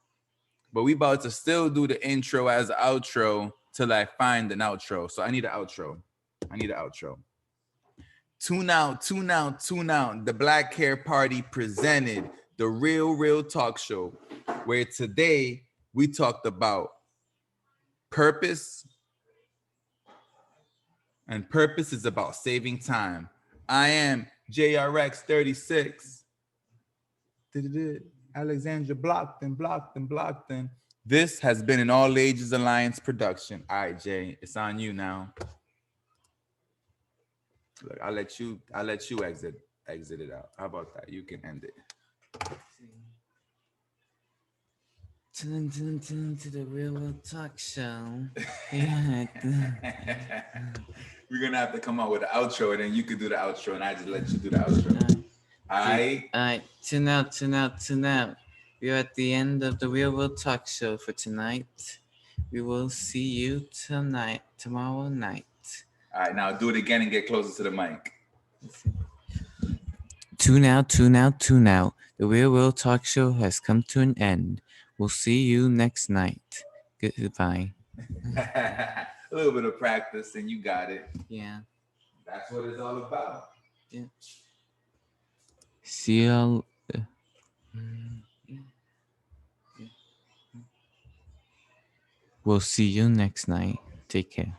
But we about to still do the intro as outro till I find an outro. So I need an outro. Tune out. The Black Care Party presented the Real Talk Show, where today we talked about purpose. And purpose is about saving time. I am JRX36. Alexandra Blockton. This has been an All Ages Alliance production. All right, Jay, it's on you now. Look, I'll let you exit it out. How about that? You can end it. Tune to the Real Talk Show. Yeah. We're gonna have to come out with an outro, and then you could do the outro, and I just let you do the outro. All right. Tune out. We're at the end of the Real Talk Show for tonight. We will see you tomorrow night. All right, now do it again and get closer to the mic. Tune out. The Real Talk Show has come to an end. We'll see you next night. Goodbye. A little bit of practice and you got it. Yeah. That's what it's all about. Yeah. See y'all. We'll see you next night. Take care.